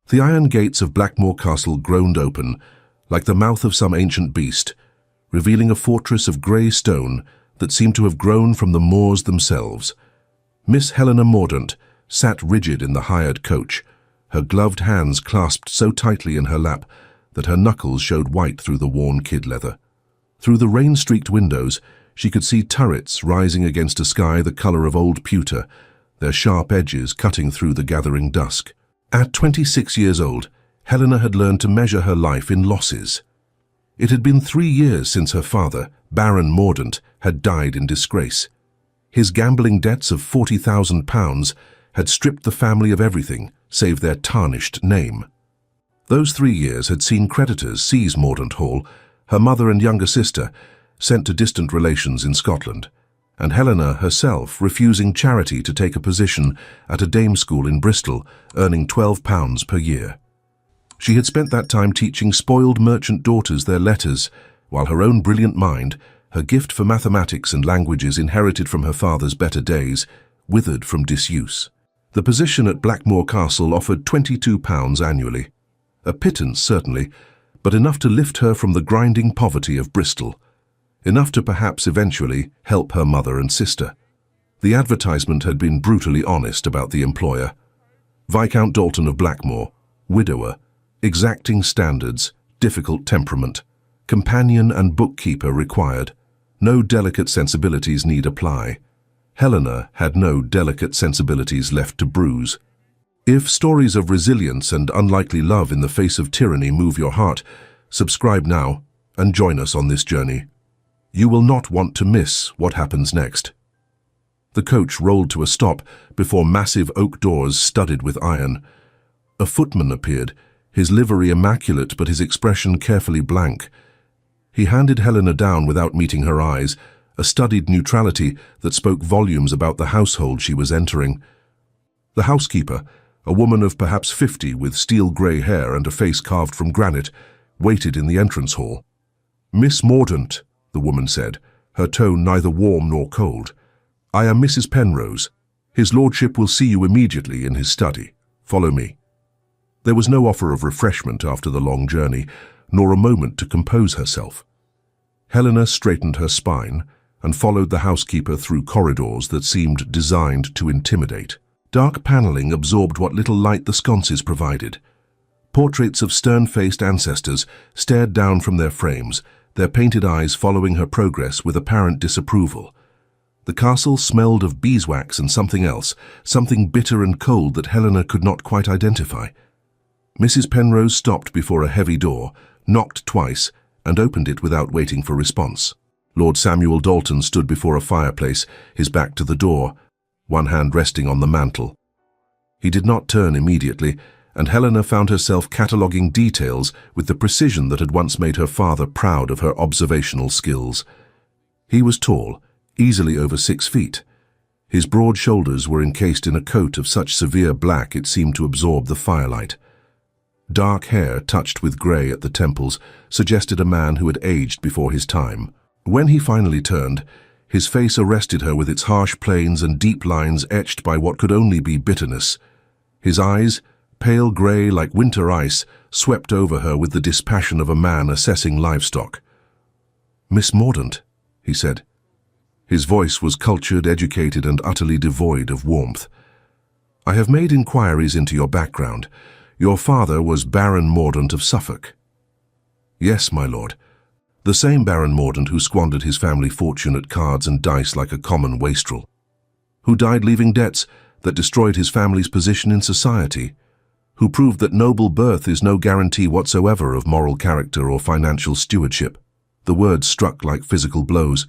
The iron gates of Blackmoor Castle groaned open, like the mouth of some ancient beast, revealing a fortress of grey stone that seemed to have grown from the moors themselves. Miss Helena Mordaunt sat rigid in the hired coach, her gloved hands clasped so tightly in her lap that her knuckles showed white through the worn kid leather. Through the rain-streaked windows, she could see turrets rising against a sky the colour of old pewter, their sharp edges cutting through the gathering dusk. At 26 years old, Helena had learned to measure her life in losses. It had been 3 years since her father, Baron Mordaunt, had died in disgrace. His gambling debts of £40,000 had stripped the family of everything save their tarnished name. Those 3 years had seen creditors seize Mordaunt Hall, her mother and younger sister sent to distant relations in Scotland, and Helena herself refusing charity to take a position at a dame school in Bristol, earning £12 per year. She had spent that time teaching spoiled merchant daughters their letters, while her own brilliant mind, her gift for mathematics and languages inherited from her father's better days, withered from disuse. The position at Blackmoor Castle offered £22 annually. A pittance, certainly, but enough to lift her from the grinding poverty of Bristol. Enough to perhaps eventually help her mother and sister. The advertisement had been brutally honest about the employer. Viscount Dalton of Blackmoor, widower, exacting standards, difficult temperament, companion and bookkeeper required. No delicate sensibilities need apply. Helena had no delicate sensibilities left to bruise. If stories of resilience and unlikely love in the face of tyranny move your heart, subscribe now and join us on this journey. You will not want to miss what happens next. The coach rolled to a stop before massive oak doors studded with iron. A footman appeared, his livery immaculate but his expression carefully blank. He handed Helena down without meeting her eyes, a studied neutrality that spoke volumes about the household she was entering. The housekeeper, a woman of perhaps 50 with steel-grey hair and a face carved from granite, waited in the entrance hall. "Miss Mordaunt," the woman said, her tone neither warm nor cold. "I am Mrs. Penrose. His lordship will see you immediately in his study. Follow me." There was no offer of refreshment after the long journey, nor a moment to compose herself. Helena straightened her spine and followed the housekeeper through corridors that seemed designed to intimidate. Dark paneling absorbed what little light the sconces provided. Portraits of stern-faced ancestors stared down from their frames, their painted eyes following her progress with apparent disapproval. The castle smelled of beeswax and something else, something bitter and cold that Helena could not quite identify. Mrs. Penrose stopped before a heavy door, knocked twice, and opened it without waiting for response. Lord Samuel Dalton stood before a fireplace, his back to the door, one hand resting on the mantel. He did not turn immediately, and Helena found herself cataloguing details with the precision that had once made her father proud of her observational skills. He was tall, easily over 6 feet. His broad shoulders were encased in a coat of such severe black it seemed to absorb the firelight. Dark hair, touched with grey at the temples, suggested a man who had aged before his time. When he finally turned, his face arrested her with its harsh planes and deep lines etched by what could only be bitterness. His eyes, pale grey like winter ice, swept over her with the dispassion of a man assessing livestock. "Miss Mordaunt," he said. His voice was cultured, educated, and utterly devoid of warmth. "I have made inquiries into your background. Your father was Baron Mordaunt of Suffolk." "Yes, my lord. The same Baron Mordaunt who squandered his family fortune at cards and dice like a common wastrel. Who died leaving debts that destroyed his family's position in society. Who proved that noble birth is no guarantee whatsoever of moral character or financial stewardship." The words struck like physical blows.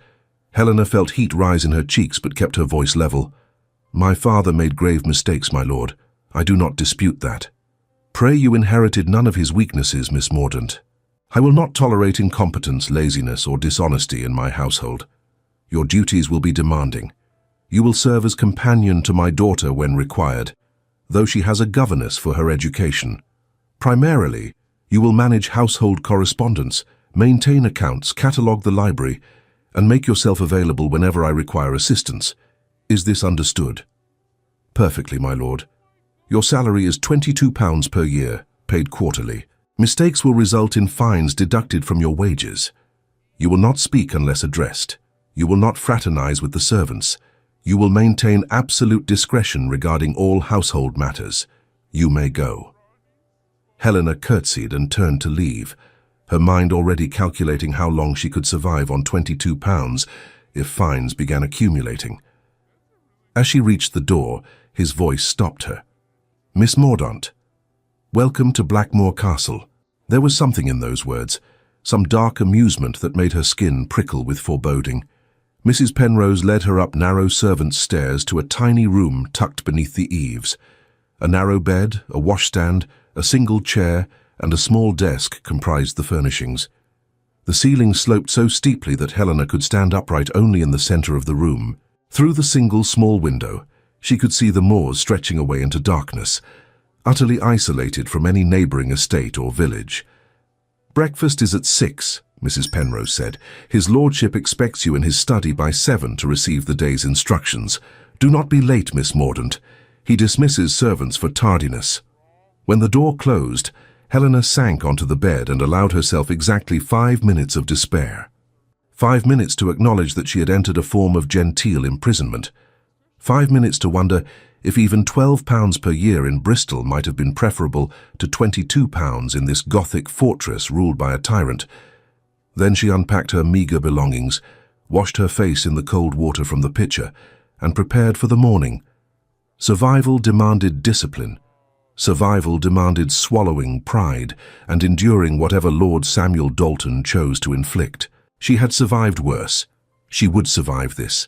Helena felt heat rise in her cheeks but kept her voice level. "My father made grave mistakes, my lord. I do not dispute that. Pray you inherited none of his weaknesses, Miss Mordaunt. I will not tolerate incompetence, laziness, or dishonesty in my household. Your duties will be demanding. You will serve as companion to my daughter when required, though she has a governess for her education. Primarily, you will manage household correspondence, maintain accounts, catalogue the library, and make yourself available whenever I require assistance. Is this understood?" "Perfectly, my lord. Your salary is £22 per year." paid quarterly. Mistakes will result in fines deducted from your wages. You will not speak unless addressed. You will not fraternize with the servants. You will maintain absolute discretion regarding all household matters. You may go." Helena curtsied and turned to leave, her mind already calculating how long she could survive on £22 if fines began accumulating. As she reached the door, his voice stopped her. "Miss Mordaunt, welcome to Blackmoor Castle." There was something in those words, some dark amusement that made her skin prickle with foreboding. Mrs. Penrose led her up narrow servants' stairs to a tiny room tucked beneath the eaves. A narrow bed, a washstand, a single chair, and a small desk comprised the furnishings. The ceiling sloped so steeply that Helena could stand upright only in the center of the room. Through the single small window, she could see the moors stretching away into darkness, utterly isolated from any neighboring estate or village. "Breakfast is at 6, Mrs. Penrose said. "His lordship expects you in his study by 7 to receive the day's instructions. Do not be late, Miss Mordaunt. He dismisses servants for tardiness." When the door closed, Helena sank onto the bed and allowed herself exactly 5 minutes of despair. 5 minutes to acknowledge that she had entered a form of genteel imprisonment. 5 minutes to wonder if even £12 per year in Bristol might have been preferable to £22 in this Gothic fortress ruled by a tyrant. Then she unpacked her meagre belongings, washed her face in the cold water from the pitcher, and prepared for the morning. Survival demanded discipline. Survival demanded swallowing pride and enduring whatever Lord Samuel Dalton chose to inflict. She had survived worse. She would survive this.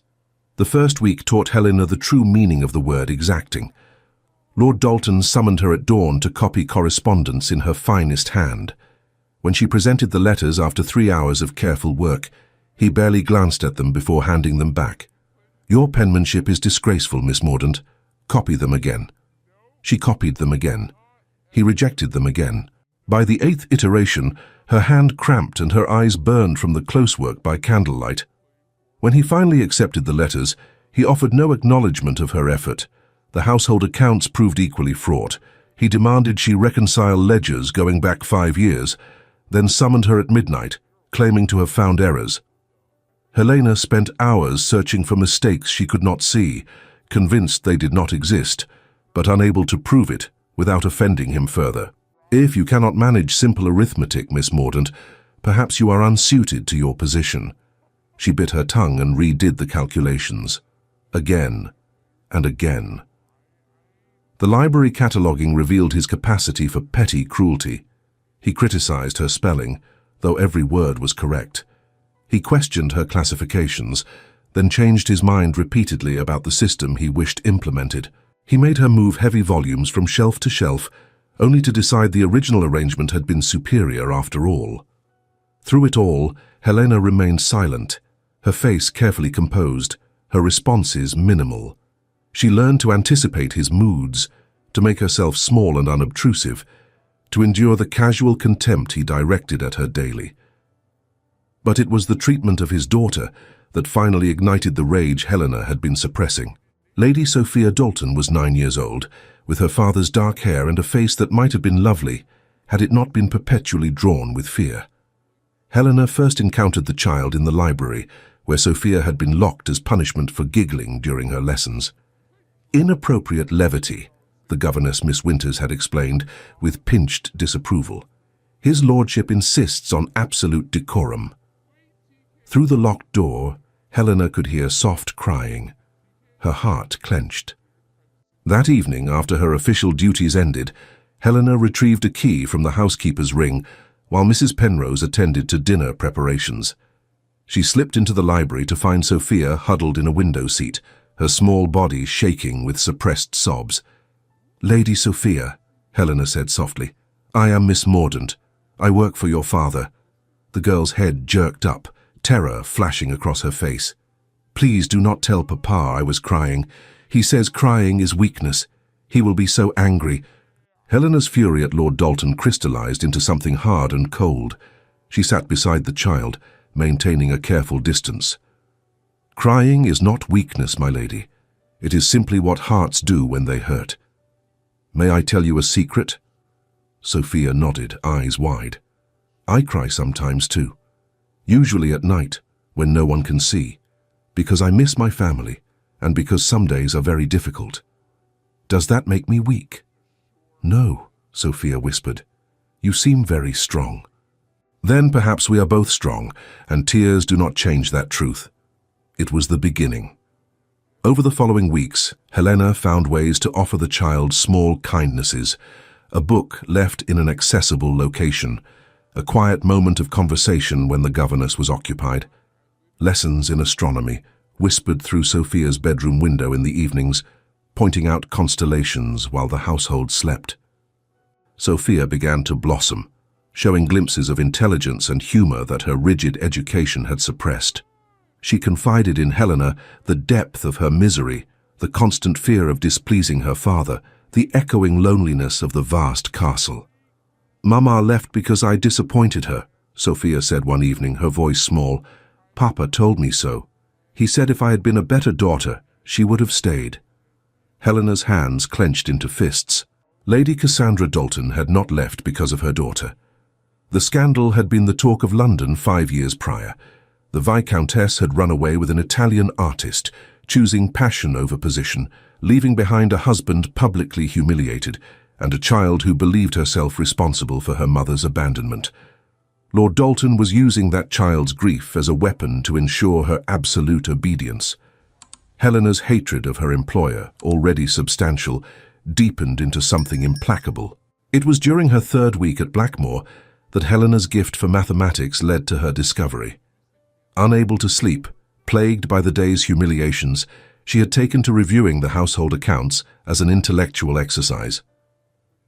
The first week taught Helena the true meaning of the word exacting. Lord Dalton summoned her at dawn to copy correspondence in her finest hand. When she presented the letters after 3 hours of careful work, he barely glanced at them before handing them back. "Your penmanship is disgraceful, Miss Mordaunt. Copy them again." She copied them again. He rejected them again. By the 8th iteration, her hand cramped and her eyes burned from the close work by candlelight. When he finally accepted the letters, he offered no acknowledgement of her effort. The household accounts proved equally fraught. He demanded she reconcile ledgers going back 5 years, then summoned her at midnight, claiming to have found errors. Helena spent hours searching for mistakes she could not see, convinced they did not exist, but unable to prove it without offending him further. "If you cannot manage simple arithmetic, Miss Mordaunt, perhaps you are unsuited to your position." She bit her tongue and redid the calculations. Again and again. The library cataloguing revealed his capacity for petty cruelty. He criticized her spelling, though every word was correct. He questioned her classifications, then changed his mind repeatedly about the system he wished implemented. He made her move heavy volumes from shelf to shelf, only to decide the original arrangement had been superior after all. Through it all, Helena remained silent, her face carefully composed, her responses minimal. She learned to anticipate his moods, to make herself small and unobtrusive, to endure the casual contempt he directed at her daily. But it was the treatment of his daughter that finally ignited the rage Helena had been suppressing. Lady Sophia Dalton was 9 years old, with her father's dark hair and a face that might have been lovely had it not been perpetually drawn with fear. Helena first encountered the child in the library, where Sophia had been locked as punishment for giggling during her lessons. "Inappropriate levity," the governess Miss Winters had explained, with pinched disapproval. "His lordship insists on absolute decorum." Through the locked door, Helena could hear soft crying. Her heart clenched. That evening, after her official duties ended, Helena retrieved a key from the housekeeper's ring while Mrs. Penrose attended to dinner preparations. She slipped into the library to find Sophia huddled in a window seat, her small body shaking with suppressed sobs. "Lady Sophia," Helena said softly, "I am Miss Mordaunt. I work for your father." The girl's head jerked up, terror flashing across her face. "Please do not tell Papa I was crying. He says crying is weakness. He will be so angry." Helena's fury at Lord Dalton crystallized into something hard and cold. She sat beside the child, maintaining a careful distance. "Crying is not weakness, my lady. It is simply what hearts do when they hurt. May I tell you a secret? Sophia nodded, eyes wide. I cry sometimes too. Usually at night, when no one can see, because I miss my family and because some days are very difficult. Does that make me weak? No, Sophia whispered. You seem very strong. Then perhaps we are both strong, and tears do not change that truth. It was the beginning. Over the following weeks, Helena found ways to offer the child small kindnesses, a book left in an accessible location, a quiet moment of conversation when the governess was occupied, lessons in astronomy, whispered through Sophia's bedroom window in the evenings, pointing out constellations while the household slept. Sophia began to blossom, showing glimpses of intelligence and humor that her rigid education had suppressed. She confided in Helena the depth of her misery, the constant fear of displeasing her father, the echoing loneliness of the vast castle. Mama left because I disappointed her, Sophia said one evening, her voice small. Papa told me so. He said if I had been a better daughter, she would have stayed. Helena's hands clenched into fists. Lady Cassandra Dalton had not left because of her daughter. The scandal had been the talk of London 5 years prior. The Viscountess had run away with an Italian artist, choosing passion over position, leaving behind a husband publicly humiliated, and a child who believed herself responsible for her mother's abandonment. Lord Dalton was using that child's grief as a weapon to ensure her absolute obedience. Helena's hatred of her employer, already substantial, deepened into something implacable. It was during her 3rd week at Blackmore that Helena's gift for mathematics led to her discovery. Unable to sleep, plagued by the day's humiliations, she had taken to reviewing the household accounts as an intellectual exercise.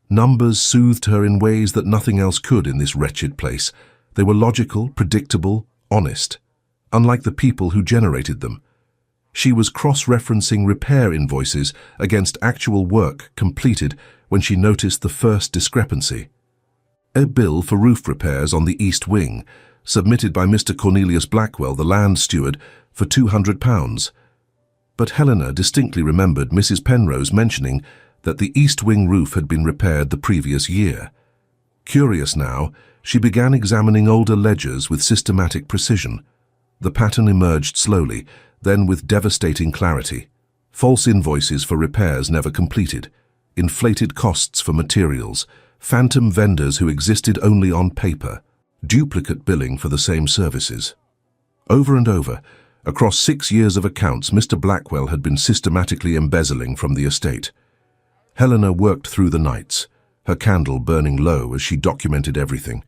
Numbers soothed her in ways that nothing else could in this wretched place. They were logical, predictable, honest, unlike the people who generated them. She was cross-referencing repair invoices against actual work completed when she noticed the first discrepancy. A bill for roof repairs on the East Wing, submitted by Mr. Cornelius Blackwell, the land steward, for £200. But Helena distinctly remembered Mrs. Penrose mentioning that the East Wing roof had been repaired the previous year. Curious now, she began examining older ledgers with systematic precision. The pattern emerged slowly, then with devastating clarity. False invoices for repairs never completed, inflated costs for materials, phantom vendors who existed only on paper, duplicate billing for the same services. Over and over, across 6 years of accounts, Mr. Blackwell had been systematically embezzling from the estate. Helena worked through the nights, her candle burning low as she documented everything.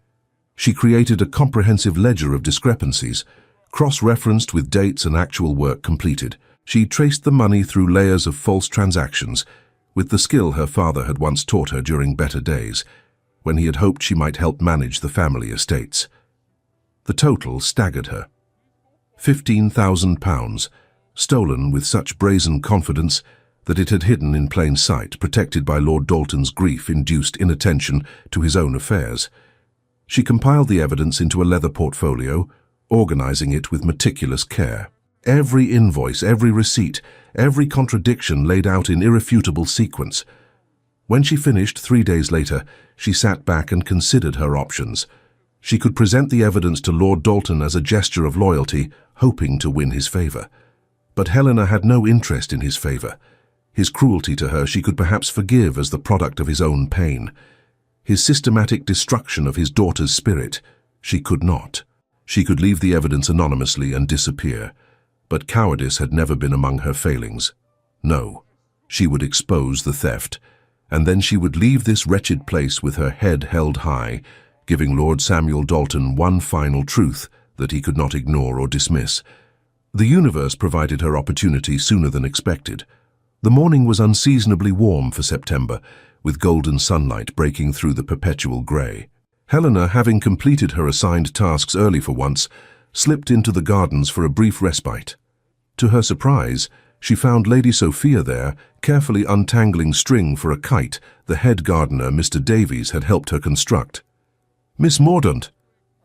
She created a comprehensive ledger of discrepancies, cross-referenced with dates and actual work completed. She traced the money through layers of false transactions, with the skill her father had once taught her during better days, when he had hoped she might help manage the family estates. The total staggered her. £15,000, stolen with such brazen confidence that it had hidden in plain sight, protected by Lord Dalton's grief-induced inattention to his own affairs. She compiled the evidence into a leather portfolio, organizing it with meticulous care. Every invoice, every receipt, every contradiction laid out in irrefutable sequence. When she finished 3 days later, she sat back and considered her options. She could present the evidence to Lord Dalton as a gesture of loyalty, hoping to win his favor. But Helena had no interest in his favor. His cruelty to her she could perhaps forgive as the product of his own pain. His systematic destruction of his daughter's spirit, she could not. She could leave the evidence anonymously and disappear. But cowardice had never been among her failings. No, she would expose the theft, and then she would leave this wretched place with her head held high, giving Lord Samuel Dalton one final truth that he could not ignore or dismiss. The universe provided her opportunity sooner than expected. The morning was unseasonably warm for September, with golden sunlight breaking through the perpetual grey. Helena, having completed her assigned tasks early for once, slipped into the gardens for a brief respite. To her surprise, she found Lady Sophia there, carefully untangling string for a kite the head gardener, Mr. Davies, had helped her construct. "Miss Mordaunt!"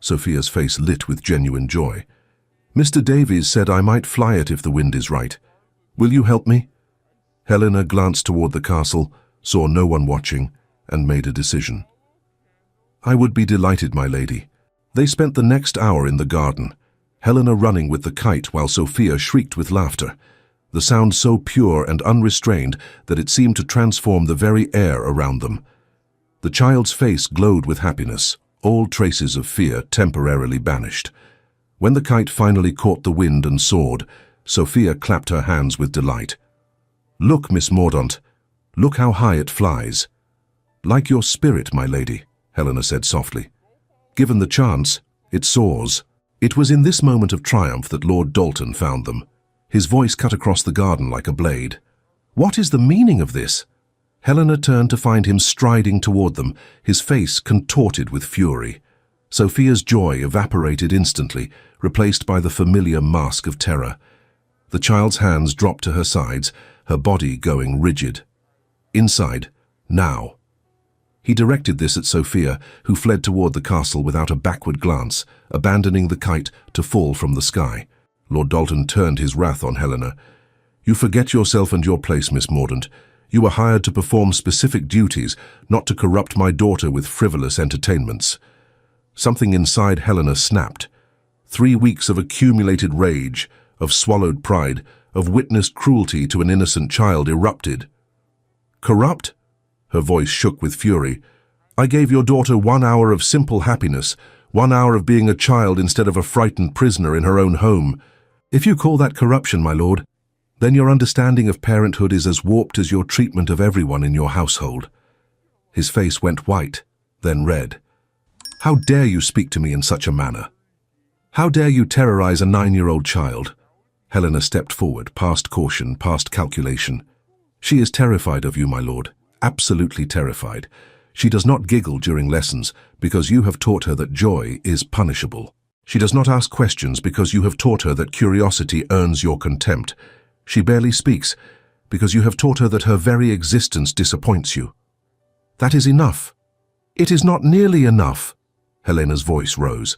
Sophia's face lit with genuine joy. "Mr. Davies said I might fly it if the wind is right. Will you help me?" Helena glanced toward the castle, saw no one watching, and made a decision. I would be delighted, my lady. They spent the next hour in the garden, Helena running with the kite while Sophia shrieked with laughter, the sound so pure and unrestrained that it seemed to transform the very air around them. The child's face glowed with happiness, all traces of fear temporarily banished. When the kite finally caught the wind and soared, Sophia clapped her hands with delight. "Look, Miss Mordaunt, look how high it flies." "Like your spirit, my lady," Helena said softly. "Given the chance, it soars." It was in this moment of triumph that Lord Dalton found them. His voice cut across the garden like a blade. "What is the meaning of this?" Helena turned to find him striding toward them, his face contorted with fury. Sophia's joy evaporated instantly, replaced by the familiar mask of terror. The child's hands dropped to her sides, her body going rigid. "Inside, now." He directed this at Sophia, who fled toward the castle without a backward glance, abandoning the kite to fall from the sky. Lord Dalton turned his wrath on Helena. "You forget yourself and your place, Miss Mordaunt. You were hired to perform specific duties, not to corrupt my daughter with frivolous entertainments." Something inside Helena snapped. 3 weeks of accumulated rage, of swallowed pride, of witnessed cruelty to an innocent child erupted. "Corrupt?" Her voice shook with fury. "I gave your daughter 1 hour of simple happiness, 1 hour of being a child instead of a frightened prisoner in her own home. If you call that corruption, my lord, then your understanding of parenthood is as warped as your treatment of everyone in your household." His face went white, then red. "How dare you speak to me in such a manner? How dare you terrorize a 9-year-old child?" Helena stepped forward, past caution, past calculation. "She is terrified of you, my lord, absolutely terrified. She does not giggle during lessons because you have taught her that joy is punishable. She does not ask questions because you have taught her that curiosity earns your contempt. She barely speaks because you have taught her that her very existence disappoints you. That is enough." "It is not nearly enough." Helena's voice rose.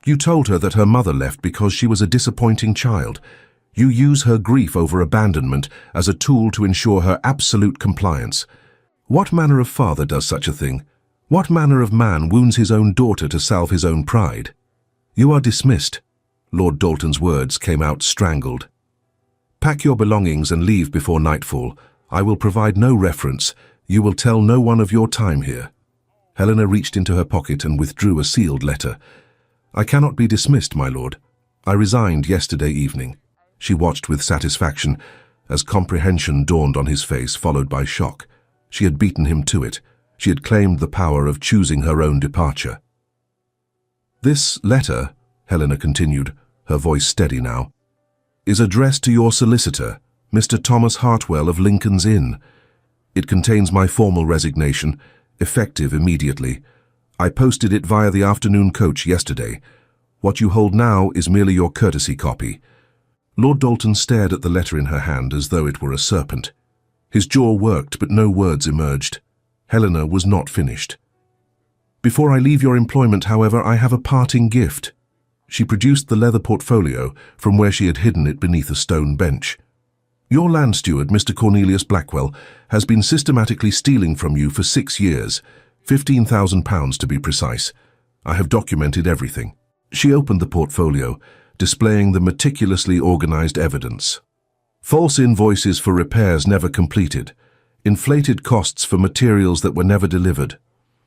"You told her that her mother left because she was a disappointing child. You use her grief over abandonment as a tool to ensure her absolute compliance. What manner of father does such a thing? What manner of man wounds his own daughter to salve his own pride?" "You are dismissed." Lord Dalton's words came out strangled. "Pack your belongings and leave before nightfall. I will provide no reference. You will tell no one of your time here." Helena reached into her pocket and withdrew a sealed letter. "I cannot be dismissed, my lord. I resigned yesterday evening." She watched with satisfaction as comprehension dawned on his face, followed by shock. She had beaten him to it. She had claimed the power of choosing her own departure. "This letter," Helena continued, her voice steady now, "is addressed to your solicitor, Mr. Thomas Hartwell of Lincoln's Inn. It contains my formal resignation, effective immediately. I posted it via the afternoon coach yesterday. What you hold now is merely your courtesy copy." Lord Dalton stared at the letter in her hand as though it were a serpent. His jaw worked, but no words emerged. Helena was not finished. "Before I leave your employment, however, I have a parting gift." She produced the leather portfolio from where she had hidden it beneath a stone bench. "Your land steward, Mr. Cornelius Blackwell, has been systematically stealing from you for 6 years, £15,000 to be precise. I have documented everything." She opened the portfolio, displaying the meticulously organized evidence. False invoices for repairs never completed, inflated costs for materials that were never delivered,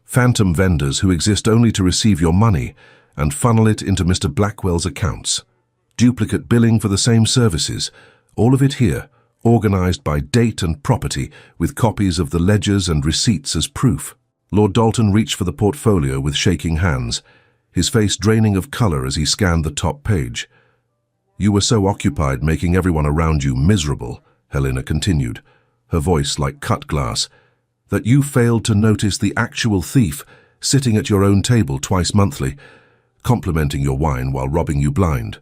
phantom vendors who exist only to receive your money and funnel it into Mr. Blackwell's accounts, duplicate billing for the same services, all of it here, organized by date and property with copies of the ledgers and receipts as proof. Lord Dalton reached for the portfolio with shaking hands, his face draining of color as he scanned the top page. "You were so occupied making everyone around you miserable," Helena continued, her voice like cut glass, "that you failed to notice the actual thief sitting at your own table twice monthly, complimenting your wine while robbing you blind.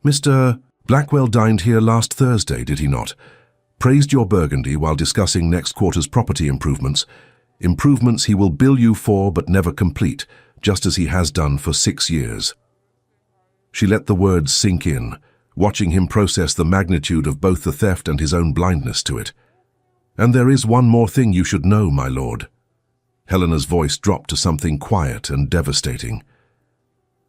Mr. Blackwell dined here last Thursday, did he not? Praised your Burgundy while discussing next quarter's property improvements, improvements he will bill you for but never complete, just as he has done for 6 years." She let the words sink in, watching him process the magnitude of both the theft and his own blindness to it. "And there is one more thing you should know, my lord. Helena's voice dropped to something quiet and devastating.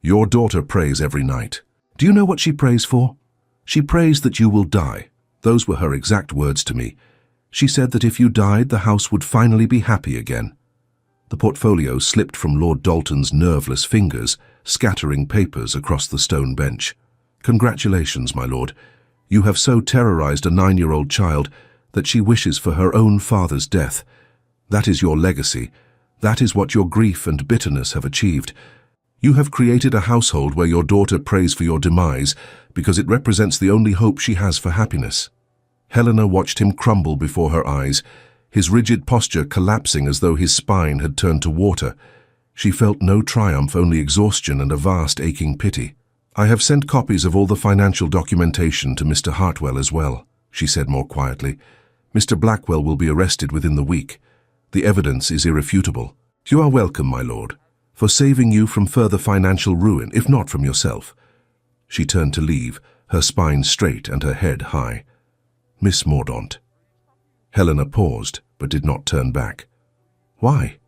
Your daughter prays every night. Do you know what she prays for? She prays that you will die. Those were her exact words to me. She said that if you died, the house would finally be happy again. The portfolio slipped from Lord Dalton's nerveless fingers, scattering papers across the stone bench. Congratulations, my lord. You have so terrorized a 9-year-old child that she wishes for her own father's death. That is your legacy. That is what your grief and bitterness have achieved. You have created a household where your daughter prays for your demise because it represents the only hope she has for happiness. Helena watched him crumble before her eyes, his rigid posture collapsing as though his spine had turned to water. She felt no triumph, only exhaustion and a vast aching pity. I have sent copies of all the financial documentation to Mr. Hartwell as well, she said more quietly. Mr. Blackwell will be arrested within the week. The evidence is irrefutable. You are welcome, my lord, for saving you from further financial ruin, if not from yourself. She turned to leave, her spine straight and her head high. Miss Mordaunt. Helena paused, but did not turn back. Why?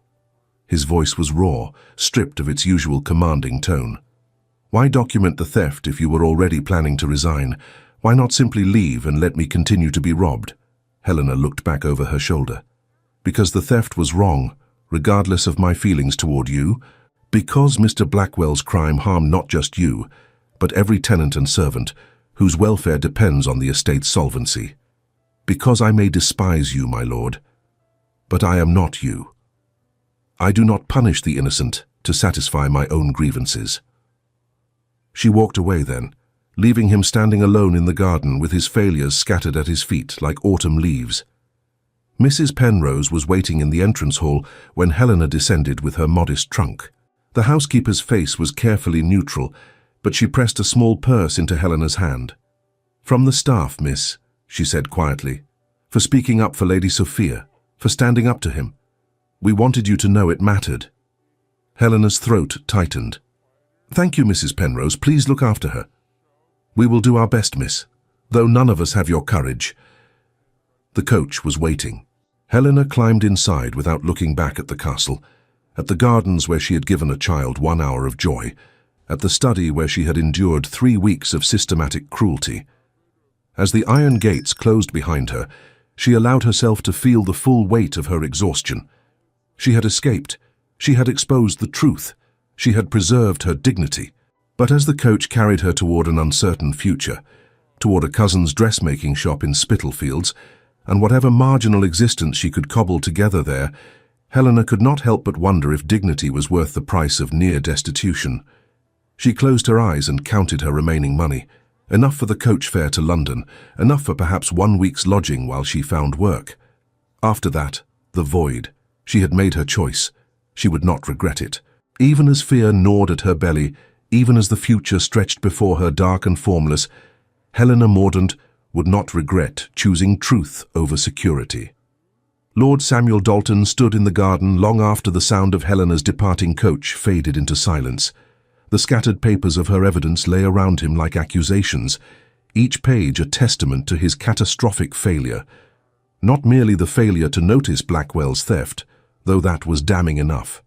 His voice was raw, stripped of its usual commanding tone. Why document the theft if you were already planning to resign? Why not simply leave and let me continue to be robbed? Helena looked back over her shoulder. Because the theft was wrong, regardless of my feelings toward you. Because Mr. Blackwell's crime harmed not just you, but every tenant and servant, whose welfare depends on the estate's solvency. Because I may despise you, my lord, but I am not you. I do not punish the innocent to satisfy my own grievances. She walked away then, leaving him standing alone in the garden with his failures scattered at his feet like autumn leaves. Mrs. Penrose was waiting in the entrance hall when Helena descended with her modest trunk. The housekeeper's face was carefully neutral, but she pressed a small purse into Helena's hand. From the staff, miss, she said quietly, for speaking up for Lady Sophia, for standing up to him. We wanted you to know it mattered. Helena's throat tightened. Thank you, Mrs. Penrose. Please look after her. We will do our best, miss, though none of us have your courage. The coach was waiting. Helena climbed inside without looking back at the castle, at the gardens where she had given a child 1 hour of joy, at the study where she had endured 3 weeks of systematic cruelty. As the iron gates closed behind her, she allowed herself to feel the full weight of her exhaustion. She had escaped. She had exposed the truth. She had preserved her dignity. But as the coach carried her toward an uncertain future, toward a cousin's dressmaking shop in Spitalfields, and whatever marginal existence she could cobble together there, Helena could not help but wonder if dignity was worth the price of near destitution. She closed her eyes and counted her remaining money, enough for the coach fare to London, enough for perhaps 1 week's lodging while she found work. After that, the void. She had made her choice. She would not regret it. Even as fear gnawed at her belly, even as the future stretched before her dark and formless, Helena Mordaunt would not regret choosing truth over security. Lord Samuel Dalton stood in the garden long after the sound of Helena's departing coach faded into silence. The scattered papers of her evidence lay around him like accusations, each page a testament to his catastrophic failure. Not merely the failure to notice Blackwell's theft, though that was damning enough.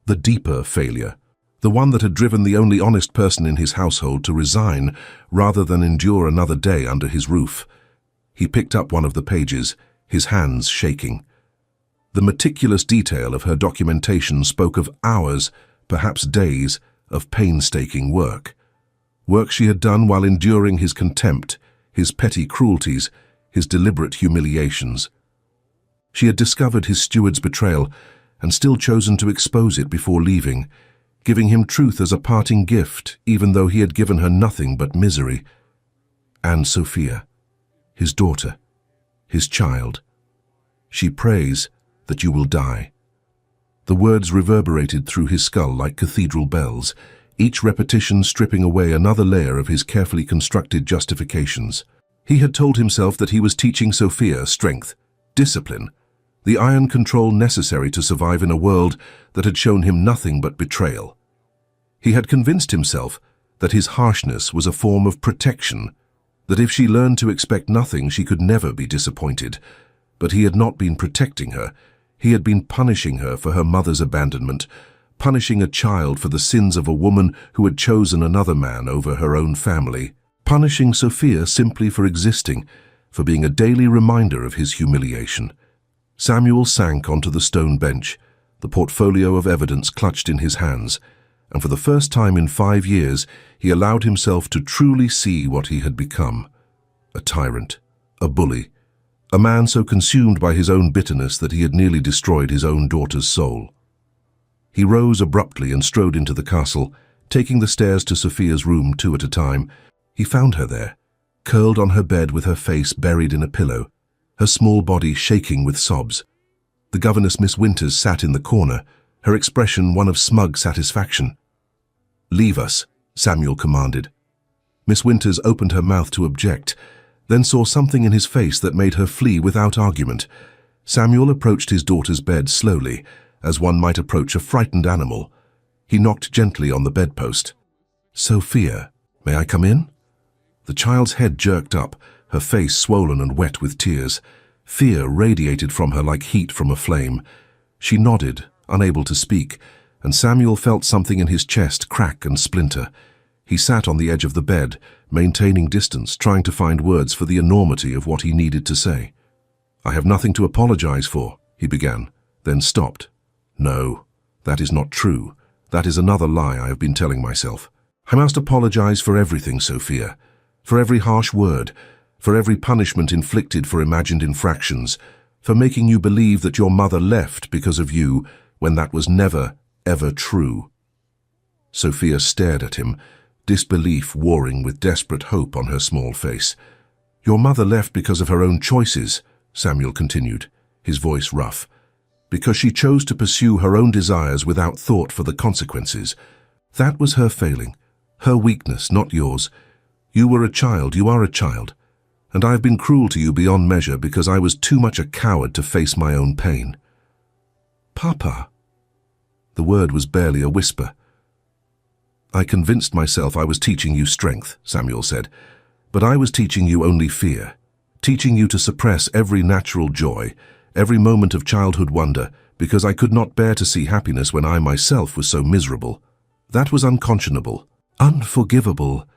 The deeper failure, the one that had driven the only honest person in his household to resign rather than endure another day under his roof. He picked up one of the pages, his hands shaking. The meticulous detail of her documentation spoke of hours, perhaps days, of painstaking work. Work she had done while enduring his contempt, his petty cruelties, his deliberate humiliations. She had discovered his steward's betrayal and still chosen to expose it before leaving, giving him truth as a parting gift, even though he had given her nothing but misery. And Sophia, his daughter, his child. She prays that you will die. The words reverberated through his skull like cathedral bells, each repetition stripping away another layer of his carefully constructed justifications. He had told himself that he was teaching Sophia strength, discipline, the iron control necessary to survive in a world that had shown him nothing but betrayal. He had convinced himself that his harshness was a form of protection, that if she learned to expect nothing, she could never be disappointed. But he had not been protecting her. He had been punishing her for her mother's abandonment, punishing a child for the sins of a woman who had chosen another man over her own family, punishing Sophia simply for existing, for being a daily reminder of his humiliation. Samuel sank onto the stone bench, the portfolio of evidence clutched in his hands, and for the first time in 5 years, he allowed himself to truly see what he had become. A tyrant, a bully, a man so consumed by his own bitterness that he had nearly destroyed his own daughter's soul. He rose abruptly and strode into the castle, taking the stairs to Sophia's room 2 at a time. He found her there, curled on her bed with her face buried in a pillow, her small body shaking with sobs. The governess, Miss Winters, sat in the corner, her expression one of smug satisfaction. "Leave us," Samuel commanded. Miss Winters opened her mouth to object, then saw something in his face that made her flee without argument. Samuel approached his daughter's bed slowly, as one might approach a frightened animal. He knocked gently on the bedpost. "Sophia, may I come in?" The child's head jerked up, her face swollen and wet with tears. Fear radiated from her like heat from a flame. She nodded, unable to speak, and Samuel felt something in his chest crack and splinter. He sat on the edge of the bed, maintaining distance, trying to find words for the enormity of what he needed to say. "I have nothing to apologize for," he began, then stopped. "No, that is not true. That is another lie I have been telling myself. I must apologize for everything, Sophia, for every harsh word, for every punishment inflicted for imagined infractions, for making you believe that your mother left because of you when that was never, ever true." Sophia stared at him, disbelief warring with desperate hope on her small face. "Your mother left because of her own choices," Samuel continued, his voice rough, "because she chose to pursue her own desires without thought for the consequences. That was her failing, her weakness, not yours. You were a child, you are a child, and I have been cruel to you beyond measure because I was too much a coward to face my own pain." "Papa." The word was barely a whisper. "I convinced myself I was teaching you strength," Samuel said, "but I was teaching you only fear, teaching you to suppress every natural joy, every moment of childhood wonder, because I could not bear to see happiness when I myself was so miserable. That was unconscionable, unforgivable."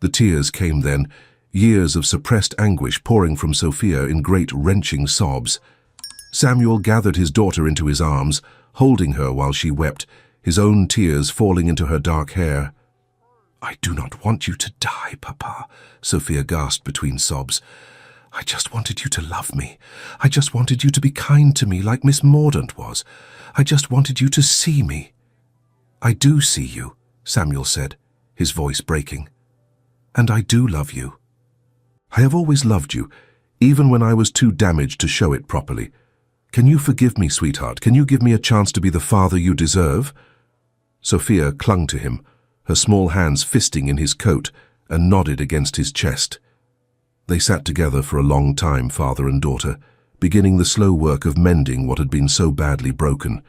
The tears came then, years of suppressed anguish pouring from Sophia in great wrenching sobs. Samuel gathered his daughter into his arms, holding her while she wept, his own tears falling into her dark hair. "I do not want you to die, Papa," Sophia gasped between sobs. "I just wanted you to love me. I just wanted you to be kind to me like Miss Mordaunt was. I just wanted you to see me." "I do see you," Samuel said, his voice breaking. "And I do love you. I have always loved you, even when I was too damaged to show it properly. Can you forgive me, sweetheart? Can you give me a chance to be the father you deserve?" Sophia clung to him, her small hands fisting in his coat, and nodded against his chest. They sat together for a long time, father and daughter, beginning the slow work of mending what had been so badly broken.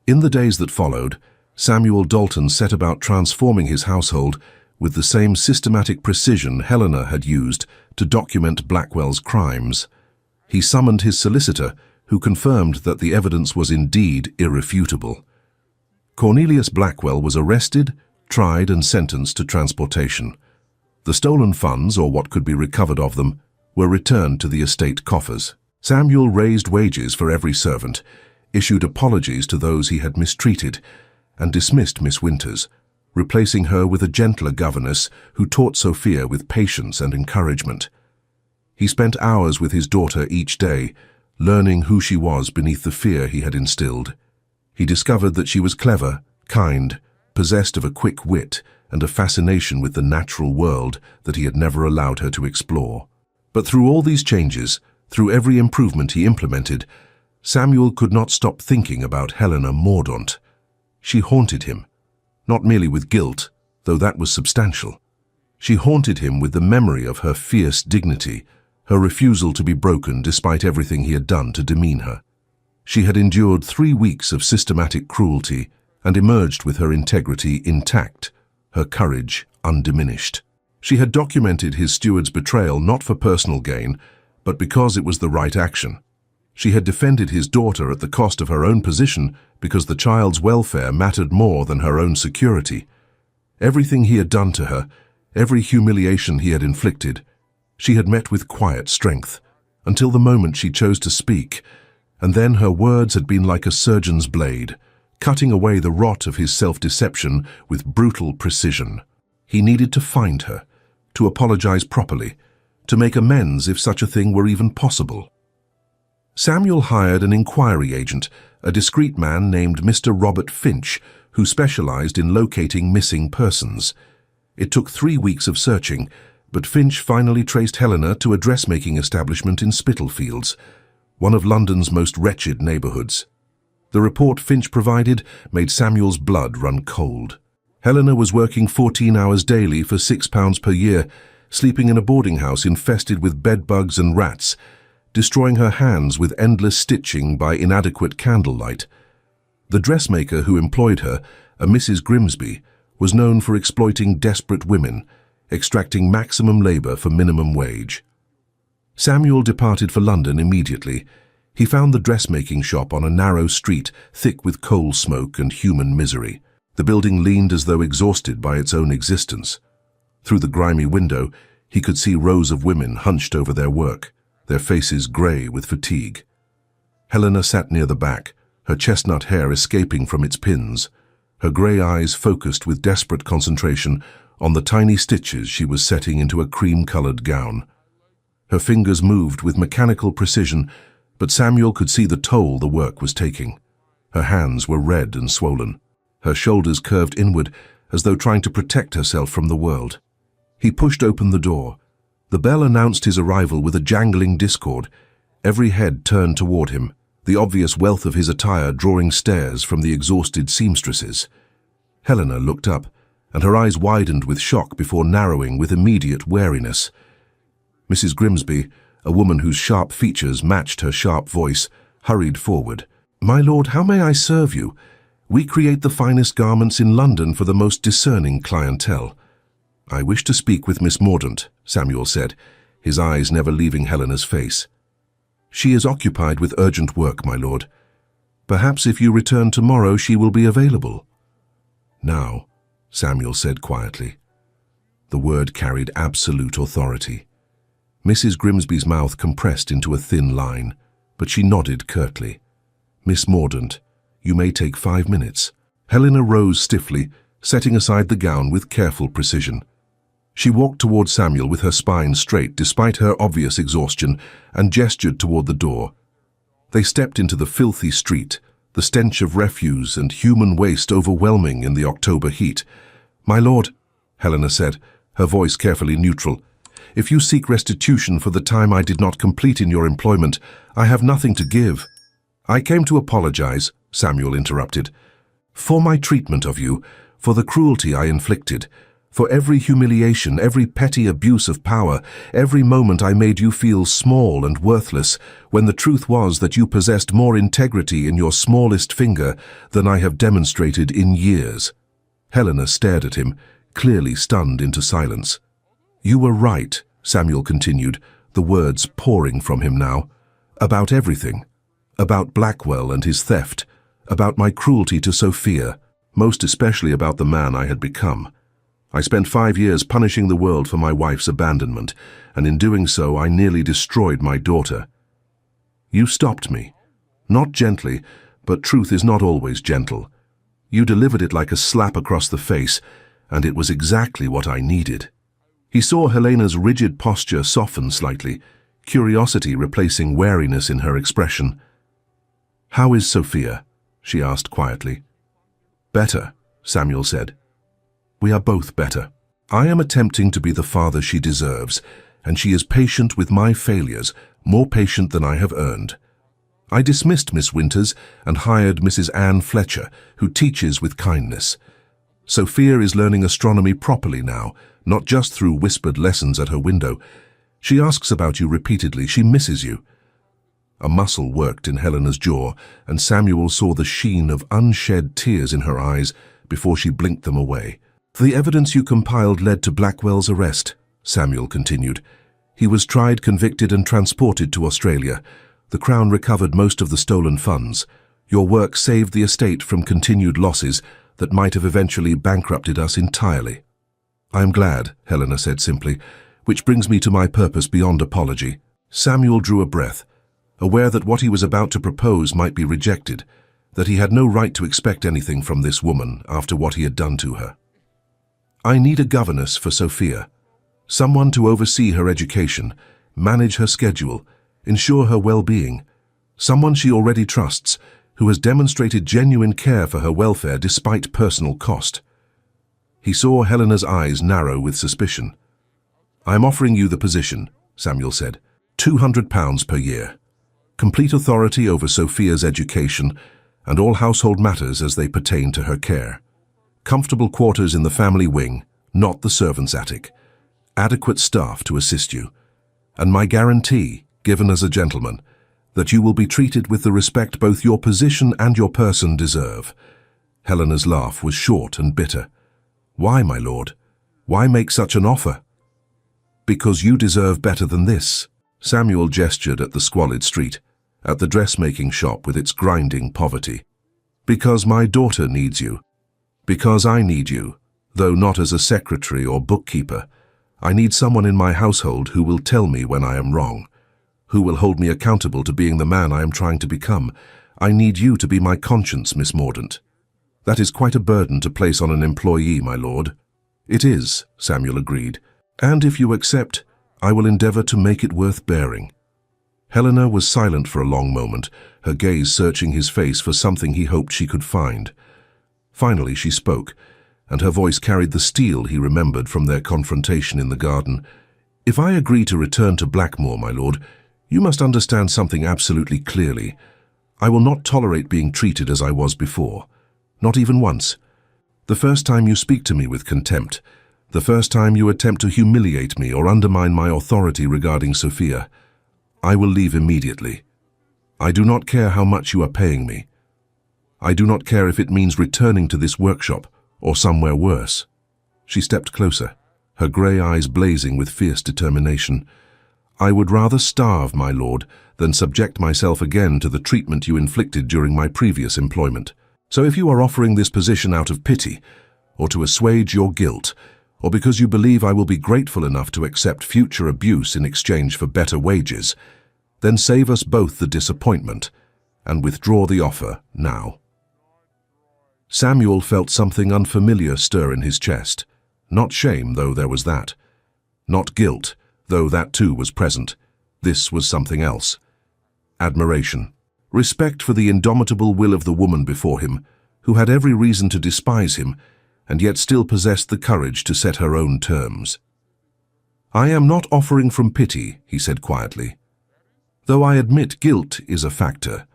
In the days that followed, Samuel Dalton set about transforming his household with the same systematic precision Helena had used to document Blackwell's crimes. He summoned his solicitor, who confirmed that the evidence was indeed irrefutable. Cornelius Blackwell was arrested, tried and sentenced to transportation. The stolen funds, or what could be recovered of them, were returned to the estate coffers. Samuel raised wages for every servant, issued apologies to those he had mistreated, and dismissed Miss Winters, replacing her with a gentler governess who taught Sophia with patience and encouragement. He spent hours with his daughter each day, learning who she was beneath the fear he had instilled. He discovered that she was clever, kind, possessed of a quick wit and a fascination with the natural world that he had never allowed her to explore. But through all these changes, through every improvement he implemented, Samuel could not stop thinking about Helena Mordaunt. She haunted him, not merely with guilt, though that was substantial. She haunted him with the memory of her fierce dignity, her refusal to be broken despite everything he had done to demean her. She had endured 3 weeks of systematic cruelty and emerged with her integrity intact, her courage undiminished. She had documented his steward's betrayal not for personal gain, but because it was the right action. She had defended his daughter at the cost of her own position because the child's welfare mattered more than her own security. Everything he had done to her, every humiliation he had inflicted, she had met with quiet strength, until the moment she chose to speak, and then her words had been like a surgeon's blade, cutting away the rot of his self-deception with brutal precision. He needed to find her, to apologize properly, to make amends if such a thing were even possible. Samuel hired an inquiry agent, a discreet man named Mr. Robert Finch, who specialized in locating missing persons. It took 3 weeks of searching, but Finch finally traced Helena to a dressmaking establishment in Spitalfields, one of London's most wretched neighborhoods. The report Finch provided made Samuel's blood run cold. Helena was working 14 hours daily for £6 per year, sleeping in a boarding house infested with bedbugs and rats, destroying her hands with endless stitching by inadequate candlelight. The dressmaker who employed her, a Mrs. Grimsby, was known for exploiting desperate women, extracting maximum labor for minimum wage. Samuel departed for London immediately. He found the dressmaking shop on a narrow street thick with coal smoke and human misery. The building leaned as though exhausted by its own existence. Through the grimy window, he could see rows of women hunched over their work, their faces grey with fatigue. Helena sat near the back, her chestnut hair escaping from its pins, her grey eyes focused with desperate concentration on the tiny stitches she was setting into a cream-coloured gown. Her fingers moved with mechanical precision, but Samuel could see the toll the work was taking. Her hands were red and swollen. Her shoulders curved inward as though trying to protect herself from the world. He pushed open the door. The bell announced his arrival with a jangling discord. Every head turned toward him, the obvious wealth of his attire drawing stares from the exhausted seamstresses. Helena looked up, and her eyes widened with shock before narrowing with immediate wariness. Mrs. Grimsby, a woman whose sharp features matched her sharp voice, hurried forward. "My lord, how may I serve you? We create the finest garments in London for the most discerning clientele." "I wish to speak with Miss Mordaunt," Samuel said, his eyes never leaving Helena's face. "She is occupied with urgent work, my lord. Perhaps if you return tomorrow she will be available." "Now," Samuel said quietly. The word carried absolute authority. Mrs. Grimsby's mouth compressed into a thin line, but she nodded curtly. "Miss Mordaunt, you may take 5 minutes." Helena rose stiffly, setting aside the gown with careful precision. She walked toward Samuel with her spine straight despite her obvious exhaustion and gestured toward the door. They stepped into the filthy street, the stench of refuse and human waste overwhelming in the October heat. "My lord," Helena said, her voice carefully neutral, "if you seek restitution for the time I did not complete in your employment, I have nothing to give." "I came to apologize," Samuel interrupted, "for my treatment of you, for the cruelty I inflicted, for every humiliation, every petty abuse of power, every moment I made you feel small and worthless, when the truth was that you possessed more integrity in your smallest finger than I have demonstrated in years." Helena stared at him, clearly stunned into silence. "You were right," Samuel continued, the words pouring from him now, "about everything. About Blackwell and his theft, about my cruelty to Sophia, most especially about the man I had become. I spent 5 years punishing the world for my wife's abandonment, and in doing so I nearly destroyed my daughter. You stopped me. Not gently, but truth is not always gentle. You delivered it like a slap across the face, and it was exactly what I needed." He saw Helena's rigid posture soften slightly, curiosity replacing wariness in her expression. "How is Sophia?" she asked quietly. "Better," Samuel said. "We are both better. I am attempting to be the father she deserves, and she is patient with my failures, more patient than I have earned. I dismissed Miss Winters and hired Mrs. Anne Fletcher, who teaches with kindness. Sophia is learning astronomy properly now, not just through whispered lessons at her window. She asks about you repeatedly. She misses you." A muscle worked in Helena's jaw, and Samuel saw the sheen of unshed tears in her eyes before she blinked them away. "The evidence you compiled led to Blackwell's arrest," Samuel continued. "He was tried, convicted, and transported to Australia. The Crown recovered most of the stolen funds. Your work saved the estate from continued losses that might have eventually bankrupted us entirely." "I am glad," Helena said simply, "which brings me to my purpose beyond apology." Samuel drew a breath, aware that what he was about to propose might be rejected, that he had no right to expect anything from this woman after what he had done to her. "I need a governess for Sophia, someone to oversee her education, manage her schedule, ensure her well-being, someone she already trusts, who has demonstrated genuine care for her welfare despite personal cost." He saw Helena's eyes narrow with suspicion. "I am offering you the position," Samuel said. £200 per year. Complete authority over Sophia's education and all household matters as they pertain to her care. Comfortable quarters in the family wing, not the servants' attic. Adequate staff to assist you. And my guarantee, given as a gentleman, that you will be treated with the respect both your position and your person deserve." Helena's laugh was short and bitter. "Why, my lord? Why make such an offer?" "Because you deserve better than this." Samuel gestured at the squalid street, at the dressmaking shop with its grinding poverty. "Because my daughter needs you. Because I need you, though not as a secretary or bookkeeper. I need someone in my household who will tell me when I am wrong, who will hold me accountable to being the man I am trying to become. I need you to be my conscience, Miss Mordaunt." "That is quite a burden to place on an employee, my lord." "It is," Samuel agreed, "and if you accept, I will endeavor to make it worth bearing." Helena was silent for a long moment, her gaze searching his face for something he hoped she could find. Finally she spoke, and her voice carried the steel he remembered from their confrontation in the garden. "If I agree to return to Blackmoor, my lord, you must understand something absolutely clearly. I will not tolerate being treated as I was before. Not even once. The first time you speak to me with contempt, the first time you attempt to humiliate me or undermine my authority regarding Sophia, I will leave immediately. I do not care how much you are paying me. I do not care if it means returning to this workshop or somewhere worse." She stepped closer, her grey eyes blazing with fierce determination. "I would rather starve, my lord, than subject myself again to the treatment you inflicted during my previous employment. So if you are offering this position out of pity, or to assuage your guilt, or because you believe I will be grateful enough to accept future abuse in exchange for better wages, then save us both the disappointment and withdraw the offer now." Samuel felt something unfamiliar stir in his chest. Not shame, though there was that. Not guilt, though that too was present. This was something else. Admiration. Respect for the indomitable will of the woman before him, who had every reason to despise him, and yet still possessed the courage to set her own terms. "I am not offering from pity," he said quietly. "Though I admit guilt is a factor.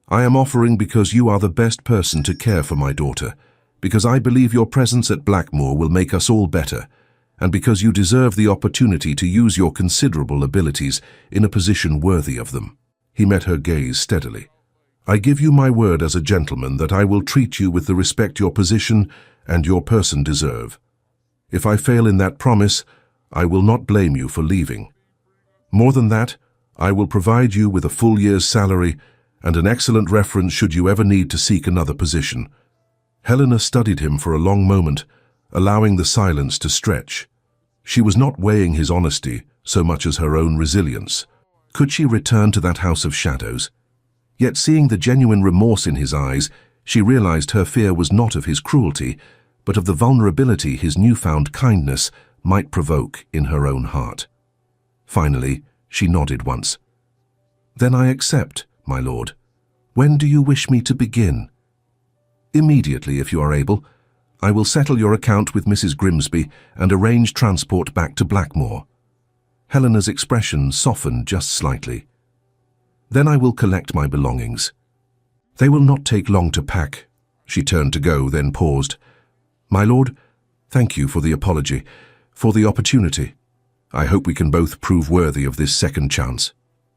I am offering because you are the best person to care for my daughter, because I believe your presence at Blackmoor will make us all better, and because you deserve the opportunity to use your considerable abilities in a position worthy of them." He met her gaze steadily. "I give you my word as a gentleman that I will treat you with the respect your position and your person deserve. If I fail in that promise, I will not blame you for leaving. More than that, I will provide you with a full year's salary and an excellent reference should you ever need to seek another position." Helena studied him for a long moment, allowing the silence to stretch. She was not weighing his honesty so much as her own resilience. Could she return to that house of shadows? Yet seeing the genuine remorse in his eyes, she realized her fear was not of his cruelty, but of the vulnerability his newfound kindness might provoke in her own heart. Finally, she nodded once. "Then I accept, my lord. When do you wish me to begin?" "Immediately, if you are able. I will settle your account with Mrs. Grimsby and arrange transport back to Blackmoor." Helena's expression softened just slightly. "Then I will collect my belongings. They will not take long to pack." She turned to go, then paused. "My lord, thank you for the apology, for the opportunity. I hope we can both prove worthy of this second chance."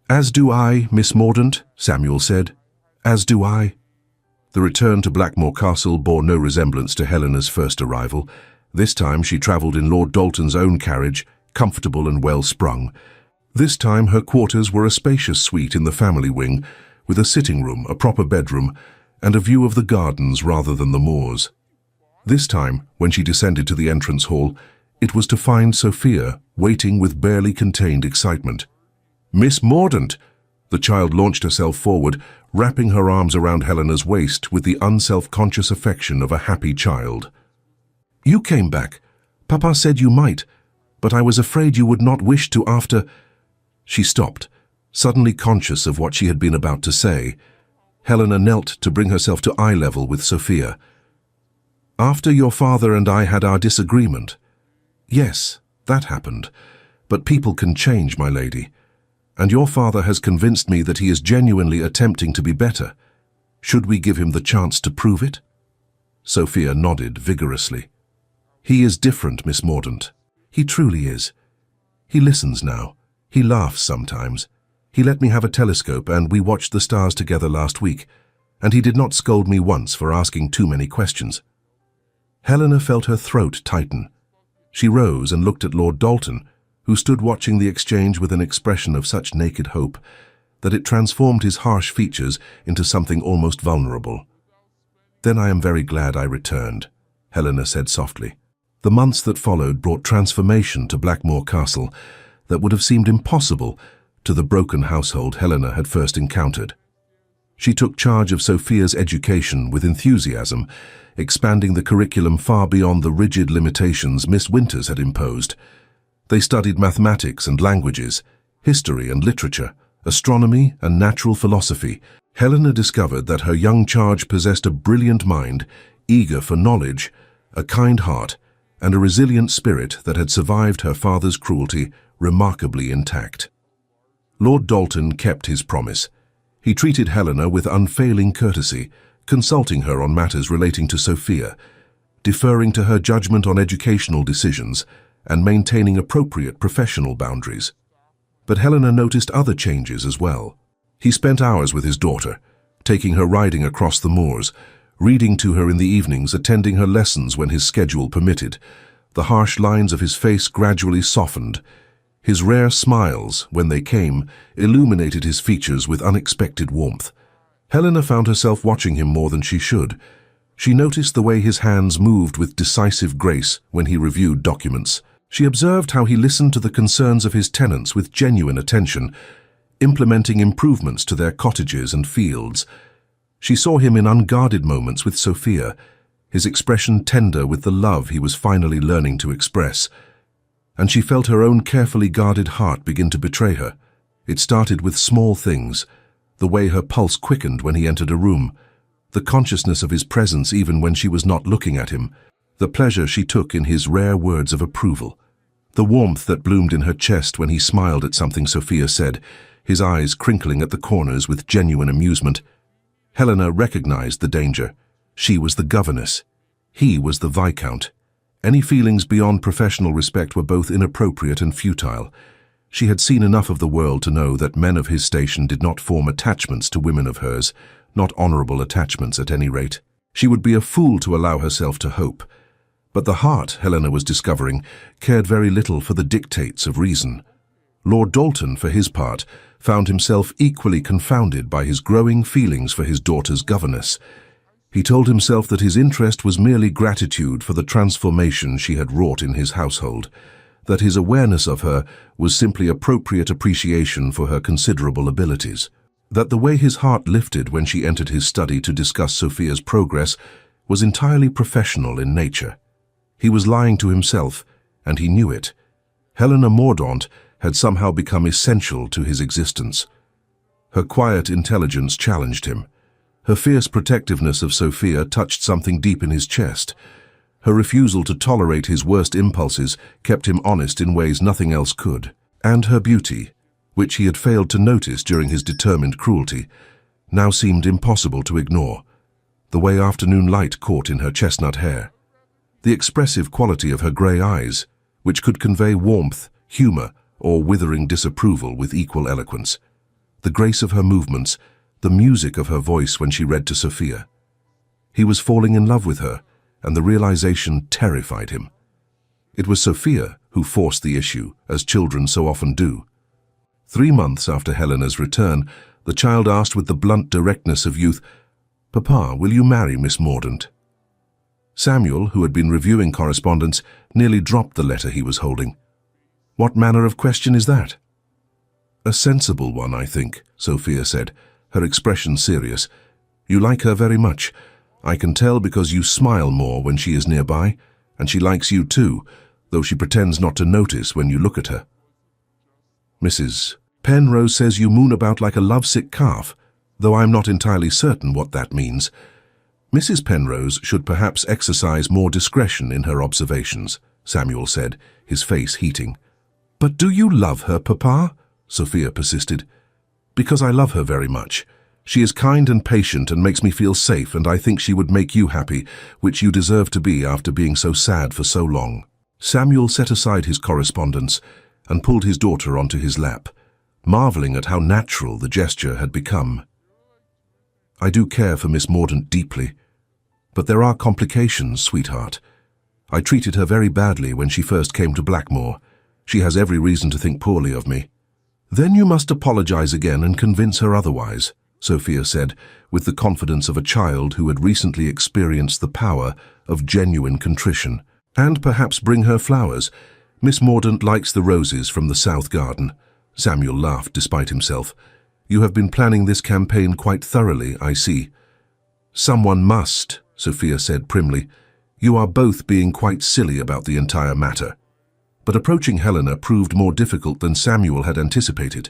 "As do I, Miss Mordaunt," Samuel said. "As do I." The return to Blackmoor Castle bore no resemblance to Helena's first arrival. This time she travelled in Lord Dalton's own carriage, comfortable and well sprung. This time her quarters were a spacious suite in the family wing, with a sitting room, a proper bedroom, and a view of the gardens rather than the moors. This time, when she descended to the entrance hall, it was to find Sophia waiting with barely contained excitement. "Miss Mordaunt!" The child launched herself forward, wrapping her arms around Helena's waist with the unself-conscious affection of a happy child. "You came back. Papa said you might, but I was afraid you would not wish to after—" She stopped, suddenly conscious of what she had been about to say. Helena knelt to bring herself to eye level with Sophia. "After your father and I had our disagreement." "Yes, that happened. But people can change, my lady. And your father has convinced me that he is genuinely attempting to be better. Should we give him the chance to prove it?" Sophia nodded vigorously. "He is different, Miss Mordaunt. He truly is. He listens now. He laughs sometimes. He let me have a telescope and we watched the stars together last week, and he did not scold me once for asking too many questions." Helena felt her throat tighten. She rose and looked at Lord Dalton, who stood watching the exchange with an expression of such naked hope that it transformed his harsh features into something almost vulnerable. "Then I am very glad I returned," Helena said softly. The months that followed brought transformation to Blackmore Castle that would have seemed impossible to the broken household Helena had first encountered. She took charge of Sophia's education with enthusiasm, expanding the curriculum far beyond the rigid limitations Miss Winters had imposed. They studied mathematics and languages, history and literature, astronomy and natural philosophy. Helena discovered that her young charge possessed a brilliant mind, eager for knowledge, a kind heart, and a resilient spirit that had survived her father's cruelty remarkably intact. Lord Dalton kept his promise. He treated Helena with unfailing courtesy, consulting her on matters relating to Sophia, deferring to her judgment on educational decisions, and maintaining appropriate professional boundaries. But Helena noticed other changes as well. He spent hours with his daughter, taking her riding across the moors, reading to her in the evenings, attending her lessons when his schedule permitted. The harsh lines of his face gradually softened. His rare smiles, when they came, illuminated his features with unexpected warmth. Helena found herself watching him more than she should. She noticed the way his hands moved with decisive grace when he reviewed documents. She observed how he listened to the concerns of his tenants with genuine attention, implementing improvements to their cottages and fields. She saw him in unguarded moments with Sophia, his expression tender with the love he was finally learning to express. And she felt her own carefully guarded heart begin to betray her. It started with small things, the way her pulse quickened when he entered a room, the consciousness of his presence even when she was not looking at him, the pleasure she took in his rare words of approval, the warmth that bloomed in her chest when he smiled at something Sophia said, his eyes crinkling at the corners with genuine amusement. Helena recognized the danger. She was the governess. He was the Viscount. Any feelings beyond professional respect were both inappropriate and futile. She had seen enough of the world to know that men of his station did not form attachments to women of hers, not honorable attachments at any rate. She would be a fool to allow herself to hope. But the heart, Helena was discovering, cared very little for the dictates of reason. Lord Dalton, for his part, found himself equally confounded by his growing feelings for his daughter's governess. He told himself that his interest was merely gratitude for the transformation she had wrought in his household, that his awareness of her was simply appropriate appreciation for her considerable abilities, that the way his heart lifted when she entered his study to discuss Sophia's progress was entirely professional in nature. He was lying to himself, and he knew it. Helena Mordaunt had somehow become essential to his existence. Her quiet intelligence challenged him. Her fierce protectiveness of Sophia touched something deep in his chest. Her refusal to tolerate his worst impulses kept him honest in ways nothing else could. And her beauty, which he had failed to notice during his determined cruelty, now seemed impossible to ignore. The way afternoon light caught in her chestnut hair. The expressive quality of her grey eyes, which could convey warmth, humour, or withering disapproval with equal eloquence. The grace of her movements, the music of her voice when she read to Sophia. He was falling in love with her, and the realization terrified him. It was Sophia who forced the issue, as children so often do. 3 months after Helena's return, the child asked with the blunt directness of youth, "Papa, will you marry Miss Mordaunt?" Samuel, who had been reviewing correspondence, nearly dropped the letter he was holding. "What manner of question is that?" "A sensible one, I think," Sophia said, her expression serious. "You like her very much. I can tell because you smile more when she is nearby, and she likes you too, though she pretends not to notice when you look at her." "Mrs. Penrose says you moon about like a lovesick calf, though I'm not entirely certain what that means. Mrs. Penrose should perhaps exercise more discretion in her observations," Samuel said, his face heating. "But do you love her, Papa?" Sophia persisted. "Because I love her very much. She is kind and patient and makes me feel safe, and I think she would make you happy, which you deserve to be after being so sad for so long." Samuel set aside his correspondence and pulled his daughter onto his lap, marveling at how natural the gesture had become. "I do care for Miss Mordaunt deeply, but there are complications, sweetheart. I treated her very badly when she first came to Blackmore. She has every reason to think poorly of me." "Then you must apologize again and convince her otherwise," Sophia said, with the confidence of a child who had recently experienced the power of genuine contrition. "And perhaps bring her flowers. Miss Mordaunt likes the roses from the south garden." Samuel laughed despite himself. "You have been planning this campaign quite thoroughly, I see." "Someone must," Sophia said primly. "You are both being quite silly about the entire matter." But approaching Helena proved more difficult than Samuel had anticipated.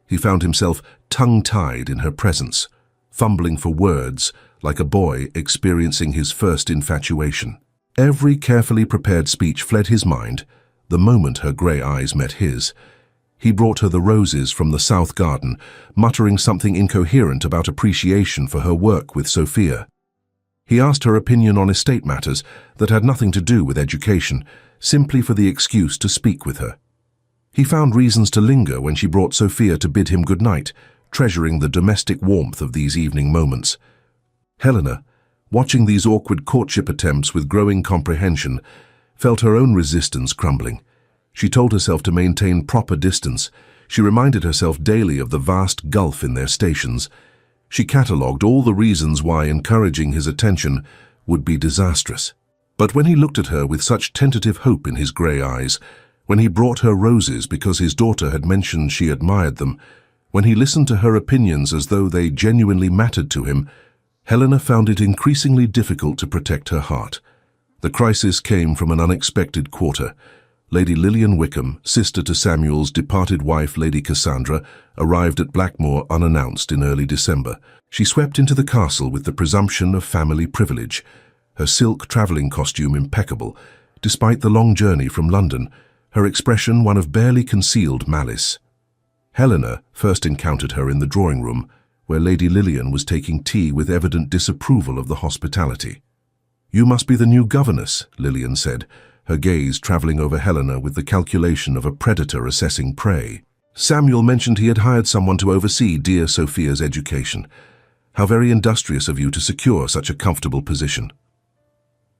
He found himself tongue-tied in her presence, fumbling for words like a boy experiencing his first infatuation. Every carefully prepared speech fled his mind the moment her grey eyes met his. He brought her the roses from the south garden, muttering something incoherent about appreciation for her work with Sophia. He asked her opinion on estate matters that had nothing to do with education, simply for the excuse to speak with her. He found reasons to linger when she brought Sophia to bid him good night, treasuring the domestic warmth of these evening moments. Helena, watching these awkward courtship attempts with growing comprehension, felt her own resistance crumbling. She told herself to maintain proper distance. She reminded herself daily of the vast gulf in their stations. She catalogued all the reasons why encouraging his attention would be disastrous. But when he looked at her with such tentative hope in his grey eyes, when he brought her roses because his daughter had mentioned she admired them, when he listened to her opinions as though they genuinely mattered to him, Helena found it increasingly difficult to protect her heart. The crisis came from an unexpected quarter. Lady Lillian Wickham, sister to Samuel's departed wife, Lady Cassandra, arrived at Blackmore unannounced in early December. She swept into the castle with the presumption of family privilege, her silk travelling costume impeccable, despite the long journey from London, her expression one of barely concealed malice. Helena first encountered her in the drawing-room, where Lady Lillian was taking tea with evident disapproval of the hospitality. "You must be the new governess," Lillian said, her gaze travelling over Helena with the calculation of a predator assessing prey. "Samuel mentioned he had hired someone to oversee dear Sophia's education. How very industrious of you to secure such a comfortable position."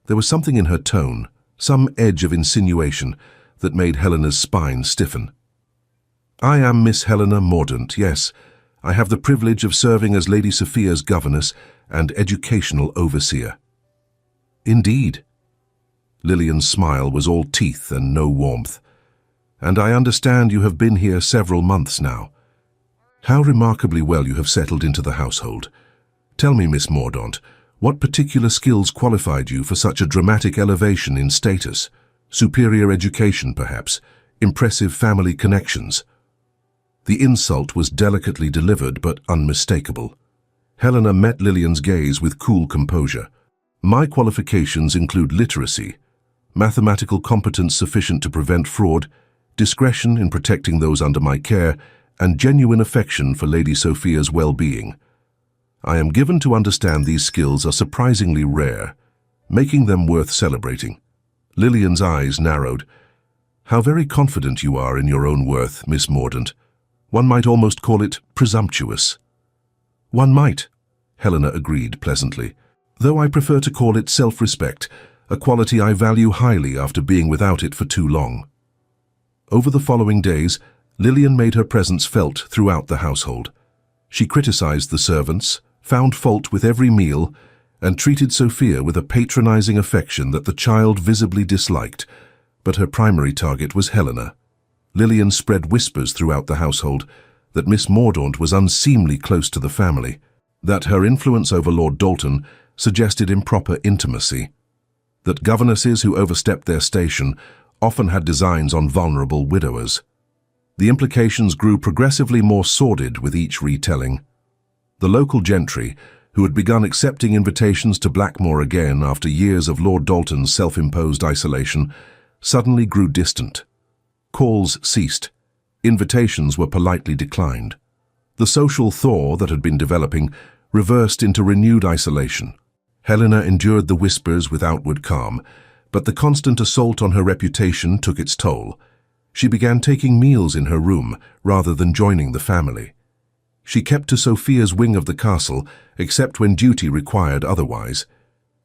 There was something in her tone, some edge of insinuation, that made Helena's spine stiffen. "I am Miss Helena Mordaunt, yes. I have the privilege of serving as Lady Sophia's governess and educational overseer." "Indeed." Lillian's smile was all teeth and no warmth. "And I understand you have been here several months now. How remarkably well you have settled into the household. Tell me, Miss Mordaunt, what particular skills qualified you for such a dramatic elevation in status? Superior education, perhaps? Impressive family connections?" The insult was delicately delivered but unmistakable. Helena met Lillian's gaze with cool composure. "My qualifications include literacy, mathematical competence sufficient to prevent fraud, discretion in protecting those under my care, and genuine affection for Lady Sophia's well-being. I am given to understand these skills are surprisingly rare, making them worth celebrating." Lillian's eyes narrowed. "How very confident you are in your own worth, Miss Mordaunt. One might almost call it presumptuous." "One might," Helena agreed pleasantly, "though I prefer to call it self-respect, a quality I value highly after being without it for too long." Over the following days, Lillian made her presence felt throughout the household. She criticized the servants, found fault with every meal, and treated Sophia with a patronizing affection that the child visibly disliked, but her primary target was Helena. Lillian spread whispers throughout the household that Miss Mordaunt was unseemly close to the family, that her influence over Lord Dalton suggested improper intimacy, that governesses who overstepped their station often had designs on vulnerable widowers. The implications grew progressively more sordid with each retelling. The local gentry, who had begun accepting invitations to Blackmore again after years of Lord Dalton's self-imposed isolation, suddenly grew distant. Calls ceased. Invitations were politely declined. The social thaw that had been developing reversed into renewed isolation. Helena endured the whispers with outward calm, but the constant assault on her reputation took its toll. She began taking meals in her room rather than joining the family. She kept to Sophia's wing of the castle, except when duty required otherwise.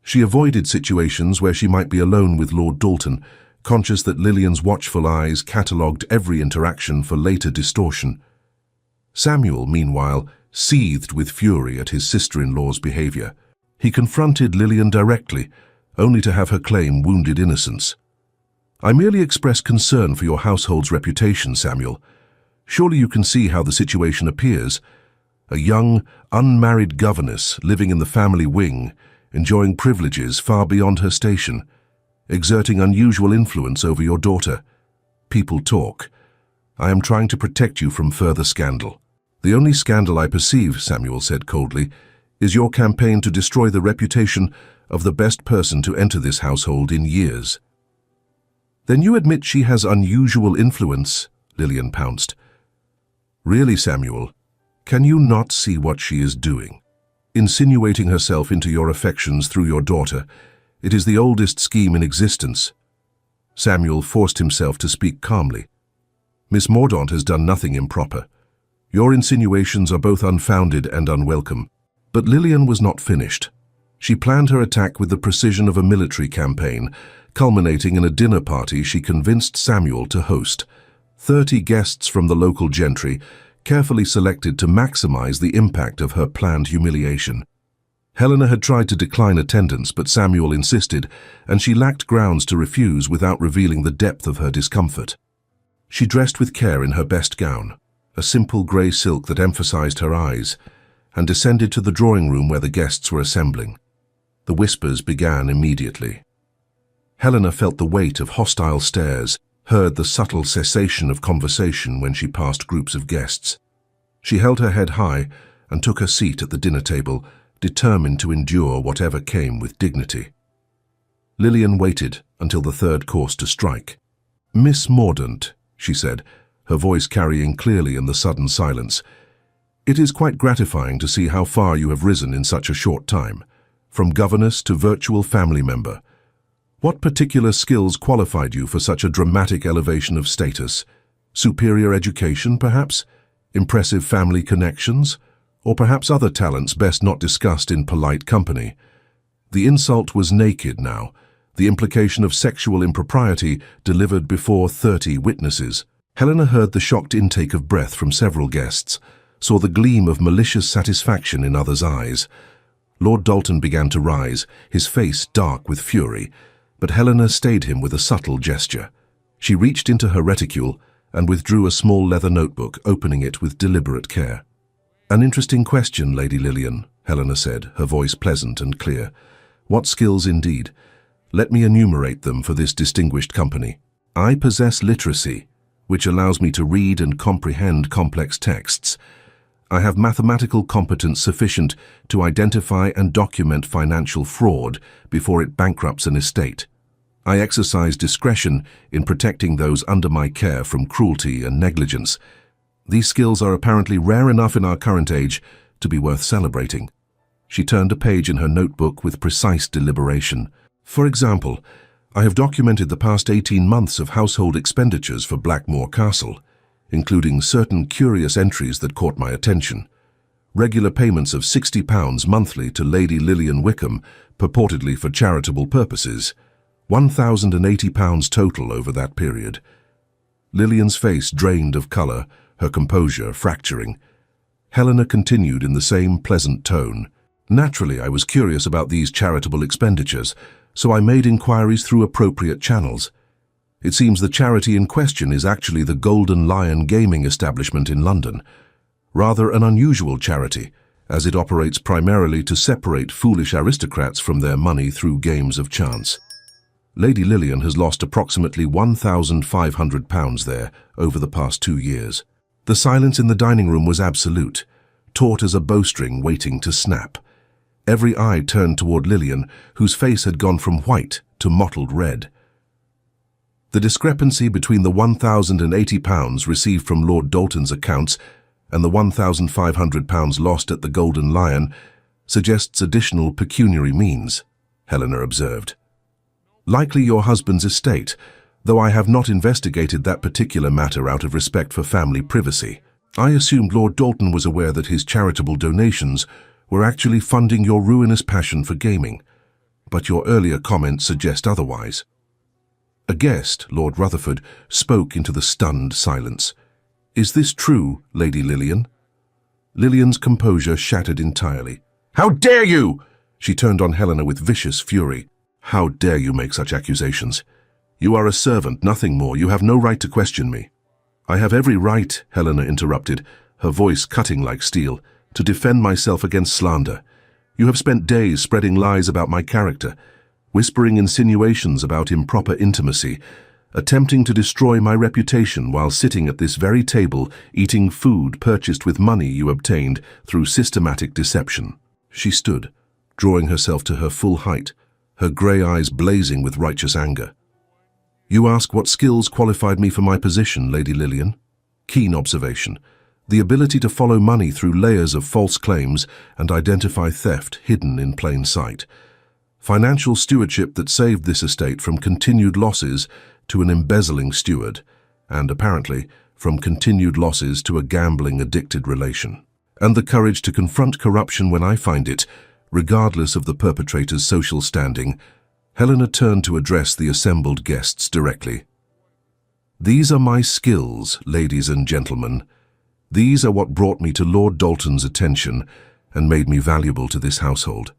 She avoided situations where she might be alone with Lord Dalton, conscious that Lillian's watchful eyes catalogued every interaction for later distortion. Samuel, meanwhile, seethed with fury at his sister-in-law's behavior. He confronted Lillian directly, only to have her claim wounded innocence. "I merely express concern for your household's reputation, Samuel. Surely you can see how the situation appears. A young, unmarried governess living in the family wing, enjoying privileges far beyond her station, exerting unusual influence over your daughter. People talk. I am trying to protect you from further scandal." "The only scandal I perceive," Samuel said coldly, "is your campaign to destroy the reputation of the best person to enter this household in years." "Then you admit she has unusual influence?" Lillian pounced. "Really, Samuel, can you not see what she is doing? Insinuating herself into your affections through your daughter. It is the oldest scheme in existence." Samuel forced himself to speak calmly. "Miss Mordaunt has done nothing improper. Your insinuations are both unfounded and unwelcome." But Lillian was not finished. She planned her attack with the precision of a military campaign, culminating in a dinner party she convinced Samuel to host. 30 guests from the local gentry, carefully selected to maximize the impact of her planned humiliation. Helena had tried to decline attendance, but Samuel insisted, and she lacked grounds to refuse without revealing the depth of her discomfort. She dressed with care in her best gown, a simple grey silk that emphasized her eyes, and descended to the drawing room where the guests were assembling. The whispers began immediately. Helena felt the weight of hostile stares, heard the subtle cessation of conversation when she passed groups of guests. She held her head high and took her seat at the dinner table, determined to endure whatever came with dignity. Lillian waited until the third course to strike. "Miss Mordaunt," she said, her voice carrying clearly in the sudden silence, "it is quite gratifying to see how far you have risen in such a short time, from governess to virtual family member. What particular skills qualified you for such a dramatic elevation of status? Superior education, perhaps? Impressive family connections? Or perhaps other talents best not discussed in polite company?" The insult was naked now, the implication of sexual impropriety delivered before 30 witnesses. Helena heard the shocked intake of breath from several guests, saw the gleam of malicious satisfaction in others' eyes. Lord Dalton began to rise, his face dark with fury, but Helena stayed him with a subtle gesture. She reached into her reticule and withdrew a small leather notebook, opening it with deliberate care. "An interesting question, Lady Lillian," Helena said, her voice pleasant and clear. "What skills indeed? Let me enumerate them for this distinguished company. I possess literacy, which allows me to read and comprehend complex texts. I have mathematical competence sufficient to identify and document financial fraud before it bankrupts an estate. I exercise discretion in protecting those under my care from cruelty and negligence. These skills are apparently rare enough in our current age to be worth celebrating." She turned a page in her notebook with precise deliberation. "For example, I have documented the past 18 months of household expenditures for Blackmore Castle, including certain curious entries that caught my attention. Regular payments of £60 monthly to Lady Lillian Wickham, purportedly for charitable purposes. £1,080 total over that period. Lillian's face drained of color, her composure fracturing. Helena continued in the same pleasant tone. Naturally, I was curious about these charitable expenditures, so I made inquiries through appropriate channels. It seems the charity in question is actually the Golden Lion gaming establishment in London. Rather an unusual charity, as it operates primarily to separate foolish aristocrats from their money through games of chance. Lady Lillian has lost approximately £1,500 there over the past 2 years. The silence in the dining room was absolute, taut as a bowstring waiting to snap. Every eye turned toward Lillian, whose face had gone from white to mottled red. The discrepancy between the £1,080 received from Lord Dalton's accounts and the £1,500 lost at the Golden Lion suggests additional pecuniary means, Helena observed. Likely your husband's estate, though I have not investigated that particular matter out of respect for family privacy. I assumed Lord Dalton was aware that his charitable donations were actually funding your ruinous passion for gaming, but your earlier comments suggest otherwise. A guest, Lord Rutherford, spoke into the stunned silence. Is this true, Lady Lillian? Lillian's composure shattered entirely. How dare you! She turned on Helena with vicious fury. How dare you make such accusations? You are a servant, nothing more. You have no right to question me. I have every right, Helena interrupted, her voice cutting like steel, to defend myself against slander. You have spent days spreading lies about my character, whispering insinuations about improper intimacy, attempting to destroy my reputation while sitting at this very table eating food purchased with money you obtained through systematic deception. She stood, drawing herself to her full height, her grey eyes blazing with righteous anger. You ask what skills qualified me for my position, Lady Lillian? Keen observation. The ability to follow money through layers of false claims and identify theft hidden in plain sight. Financial stewardship that saved this estate from continued losses to an embezzling steward, and apparently from continued losses to a gambling-addicted relation. And the courage to confront corruption when I find it, regardless of the perpetrator's social standing. Helena turned to address the assembled guests directly. These are my skills, ladies and gentlemen. These are what brought me to Lord Dalton's attention and made me valuable to this household.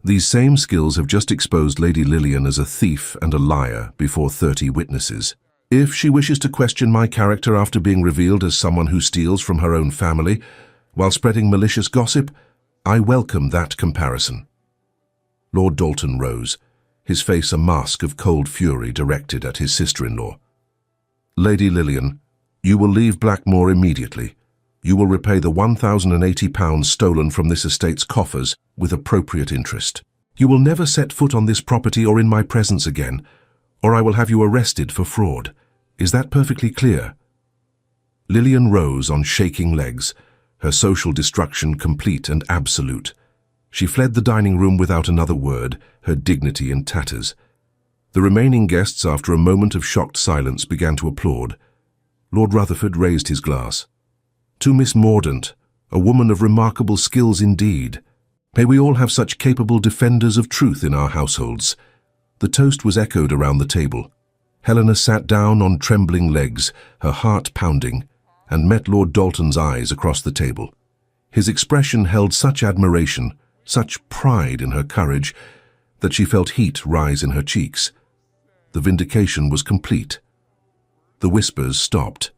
These same skills have just exposed Lady Lillian as a thief and a liar before 30 witnesses. If she wishes to question my character after being revealed as someone who steals from her own family while spreading malicious gossip, I welcome that comparison. Lord Dalton rose, his face a mask of cold fury directed at his sister-in-law. Lady Lillian, you will leave Blackmore immediately. You will repay the £1,080 stolen from this estate's coffers with appropriate interest. You will never set foot on this property or in my presence again, or I will have you arrested for fraud. Is that perfectly clear? Lillian rose on shaking legs, her social destruction complete and absolute. She fled the dining room without another word, her dignity in tatters. The remaining guests, after a moment of shocked silence, began to applaud. Lord Rutherford raised his glass. To Miss Mordaunt, a woman of remarkable skills indeed. May we all have such capable defenders of truth in our households. The toast was echoed around the table. Helena sat down on trembling legs, her heart pounding, and met Lord Dalton's eyes across the table. His expression held such admiration, such pride in her courage, that she felt heat rise in her cheeks. The vindication was complete. The whispers stopped.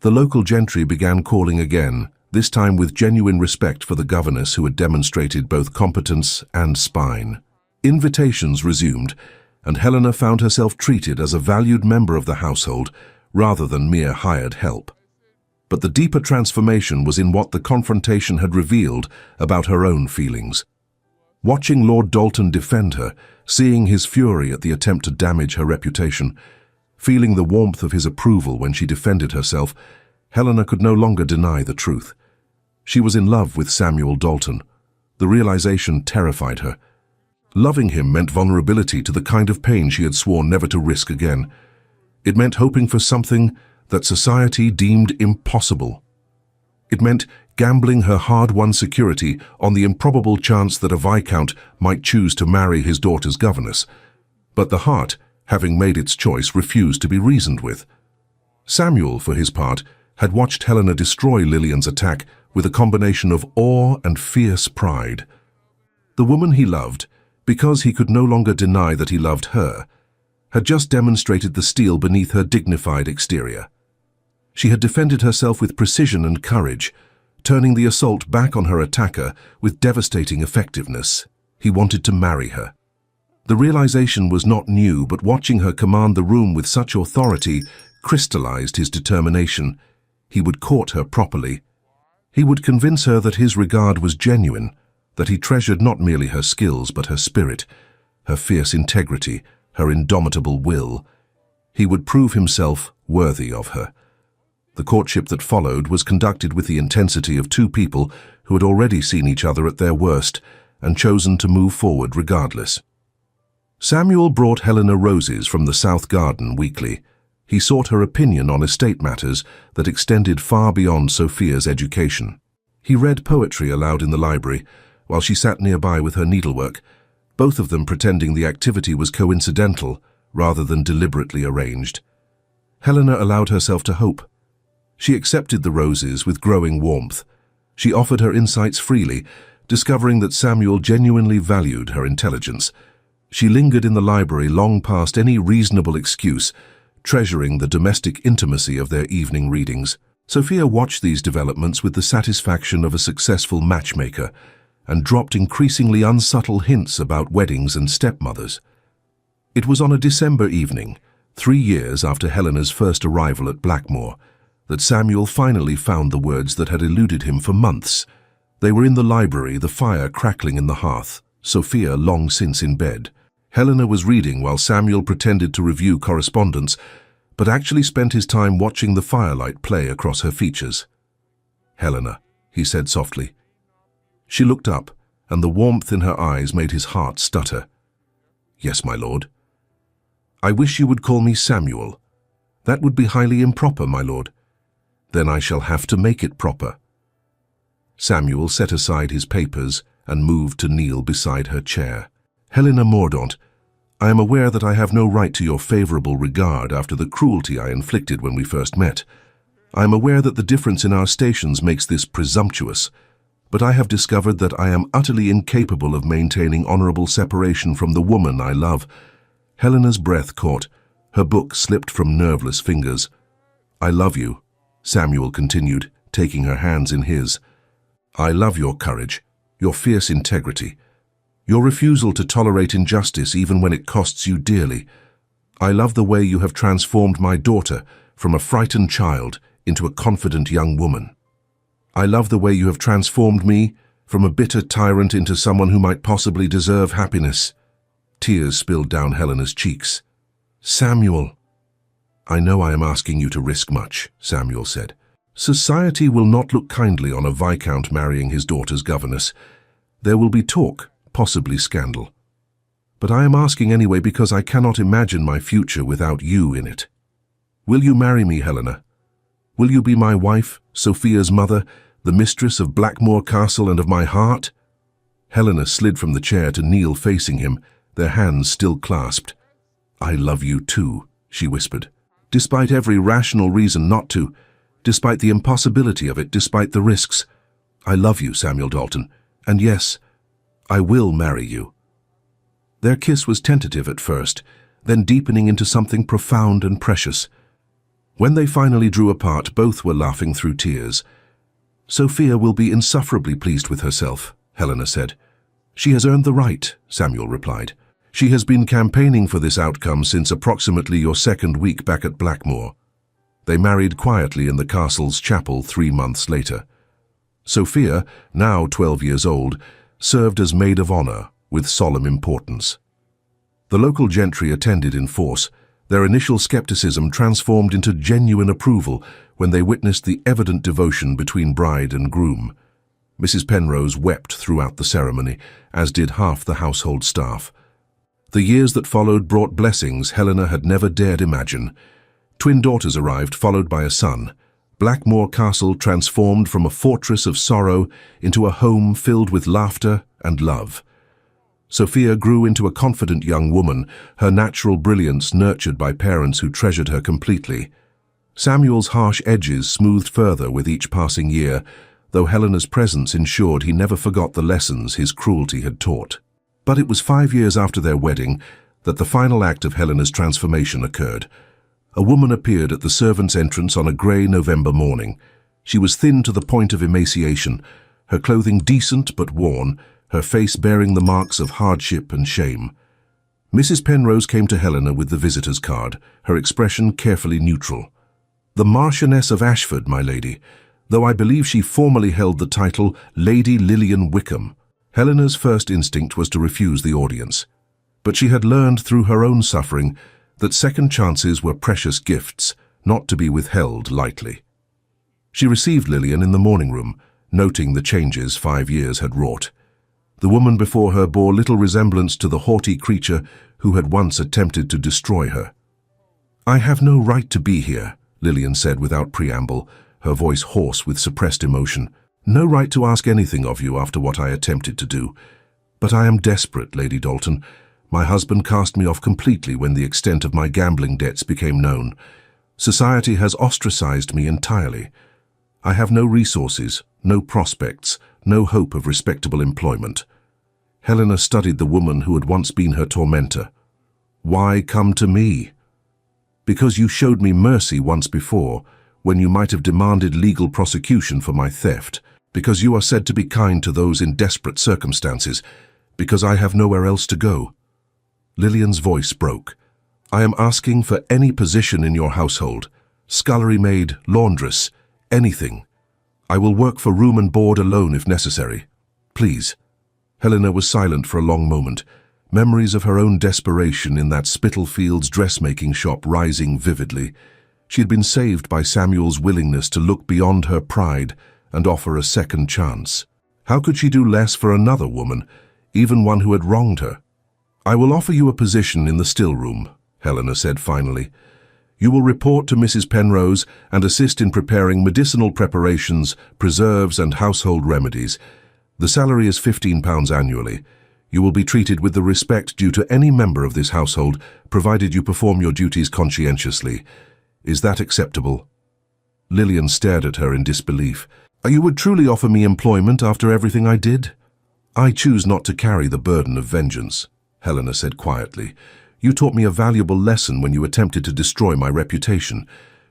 The local gentry began calling again, this time with genuine respect for the governess who had demonstrated both competence and spine. Invitations resumed, and Helena found herself treated as a valued member of the household rather than mere hired help. But the deeper transformation was in what the confrontation had revealed about her own feelings. Watching Lord Dalton defend her, seeing his fury at the attempt to damage her reputation, feeling the warmth of his approval when she defended herself, Helena could no longer deny the truth. She was in love with Samuel Dalton. The realization terrified her. Loving him meant vulnerability to the kind of pain she had sworn never to risk again. It meant hoping for something that society deemed impossible. It meant gambling her hard-won security on the improbable chance that a viscount might choose to marry his daughter's governess. But the heart, having made its choice, refused to be reasoned with. Samuel, for his part, had watched Helena destroy Lillian's attack with a combination of awe and fierce pride. The woman he loved, because he could no longer deny that he loved her, had just demonstrated the steel beneath her dignified exterior. She had defended herself with precision and courage, turning the assault back on her attacker with devastating effectiveness. He wanted to marry her. The realization was not new, but watching her command the room with such authority crystallized his determination. He would court her properly. He would convince her that his regard was genuine, that he treasured not merely her skills but her spirit, her fierce integrity, her indomitable will. He would prove himself worthy of her. The courtship that followed was conducted with the intensity of two people who had already seen each other at their worst and chosen to move forward regardless. Samuel brought Helena roses from the South Garden weekly. He sought her opinion on estate matters that extended far beyond Sophia's education. He read poetry aloud in the library, while she sat nearby with her needlework, both of them pretending the activity was coincidental rather than deliberately arranged. Helena allowed herself to hope. She accepted the roses with growing warmth. She offered her insights freely, discovering that Samuel genuinely valued her intelligence. She lingered in the library long past any reasonable excuse, treasuring the domestic intimacy of their evening readings. Sophia watched these developments with the satisfaction of a successful matchmaker and dropped increasingly unsubtle hints about weddings and stepmothers. It was on a December evening, 3 years after Helena's first arrival at Blackmore, that Samuel finally found the words that had eluded him for months. They were in the library, the fire crackling in the hearth, Sophia long since in bed. Helena was reading while Samuel pretended to review correspondence, but actually spent his time watching the firelight play across her features. "Helena," he said softly. She looked up, and the warmth in her eyes made his heart stutter. "Yes, my lord." "I wish you would call me Samuel." "That would be highly improper, my lord." "Then I shall have to make it proper." Samuel set aside his papers and moved to kneel beside her chair. "Helena Mordaunt, I am aware that I have no right to your favorable regard after the cruelty I inflicted when we first met. I am aware that the difference in our stations makes this presumptuous, but I have discovered that I am utterly incapable of maintaining honorable separation from the woman I love." Helena's breath caught. Her book slipped from nerveless fingers. "I love you," Samuel continued, taking her hands in his. "I love your courage, your fierce integrity, your refusal to tolerate injustice even when it costs you dearly. I love the way you have transformed my daughter from a frightened child into a confident young woman. I love the way you have transformed me from a bitter tyrant into someone who might possibly deserve happiness." Tears spilled down Helena's cheeks. "Samuel." "I know I am asking you to risk much," Samuel said. "Society will not look kindly on a viscount marrying his daughter's governess. There will be talk, possibly scandal. But I am asking anyway because I cannot imagine my future without you in it. Will you marry me, Helena? Will you be my wife, Sophia's mother, the mistress of Blackmore Castle and of my heart?" Helena slid from the chair to kneel facing him, their hands still clasped. "I love you too," she whispered. "Despite every rational reason not to, despite the impossibility of it, despite the risks. I love you, Samuel Dalton, and yes, I will marry you." Their kiss was tentative at first, then deepening into something profound and precious. When they finally drew apart, both were laughing through tears. "Sophia will be insufferably pleased with herself," Helena said. "She has earned the right," Samuel replied. "She has been campaigning for this outcome since approximately your second week back at Blackmore." They married quietly in the castle's chapel 3 months later. Sophia, now 12 years old, served as maid of honor with solemn importance. The local gentry attended in force, their initial skepticism transformed into genuine approval when they witnessed the evident devotion between bride and groom. Mrs. Penrose wept throughout the ceremony, as did half the household staff. The years that followed brought blessings Helena had never dared imagine. Twin daughters arrived, followed by a son. Blackmore Castle transformed from a fortress of sorrow into a home filled with laughter and love. Sophia grew into a confident young woman, her natural brilliance nurtured by parents who treasured her completely. Samuel's harsh edges smoothed further with each passing year, though Helena's presence ensured he never forgot the lessons his cruelty had taught. But it was 5 years after their wedding that the final act of Helena's transformation occurred. A woman appeared at the servants' entrance on a grey November morning. She was thin to the point of emaciation, her clothing decent but worn, her face bearing the marks of hardship and shame. Mrs. Penrose came to Helena with the visitor's card, her expression carefully neutral. "The Marchioness of Ashford, my lady, though I believe she formerly held the title Lady Lillian Wickham." Helena's first instinct was to refuse the audience, but she had learned through her own suffering that second chances were precious gifts, not to be withheld lightly. She received Lillian in the morning room, noting the changes 5 years had wrought. The woman before her bore little resemblance to the haughty creature who had once attempted to destroy her. "I have no right to be here," Lillian said without preamble, her voice hoarse with suppressed emotion. "No right to ask anything of you after what I attempted to do. But I am desperate, Lady Dalton. My husband cast me off completely when the extent of my gambling debts became known. Society has ostracized me entirely. I have no resources, no prospects, no hope of respectable employment." Helena studied the woman who had once been her tormentor. "Why come to me?" "Because you showed me mercy once before, when you might have demanded legal prosecution for my theft. Because you are said to be kind to those in desperate circumstances. Because I have nowhere else to go." Lillian's voice broke. "I am asking for any position in your household. Scullery maid, laundress, anything. I will work for room and board alone if necessary. Please." Helena was silent for a long moment, memories of her own desperation in that Spitalfields dressmaking shop rising vividly. She had been saved by Samuel's willingness to look beyond her pride and offer a second chance. How could she do less for another woman, even one who had wronged her? "I will offer you a position in the still room," Helena said finally. "You will report to Mrs. Penrose and assist in preparing medicinal preparations, preserves and household remedies. The salary is £15 annually. You will be treated with the respect due to any member of this household, provided you perform your duties conscientiously. Is that acceptable?" Lillian stared at her in disbelief. "You would truly offer me employment after everything I did?" "I choose not to carry the burden of vengeance," Helena said quietly. "You taught me a valuable lesson when you attempted to destroy my reputation.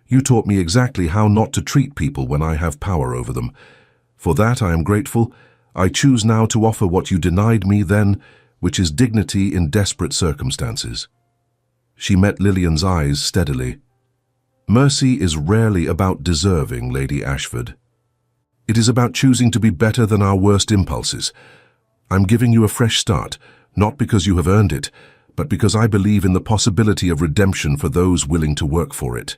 You taught me exactly how not to treat people when I have power over them. For that I am grateful. I choose now to offer what you denied me then, which is dignity in desperate circumstances." She met Lillian's eyes steadily. "Mercy is rarely about deserving, Lady Ashford. It is about choosing to be better than our worst impulses. I'm giving you a fresh start, not because you have earned it, but because I believe in the possibility of redemption for those willing to work for it."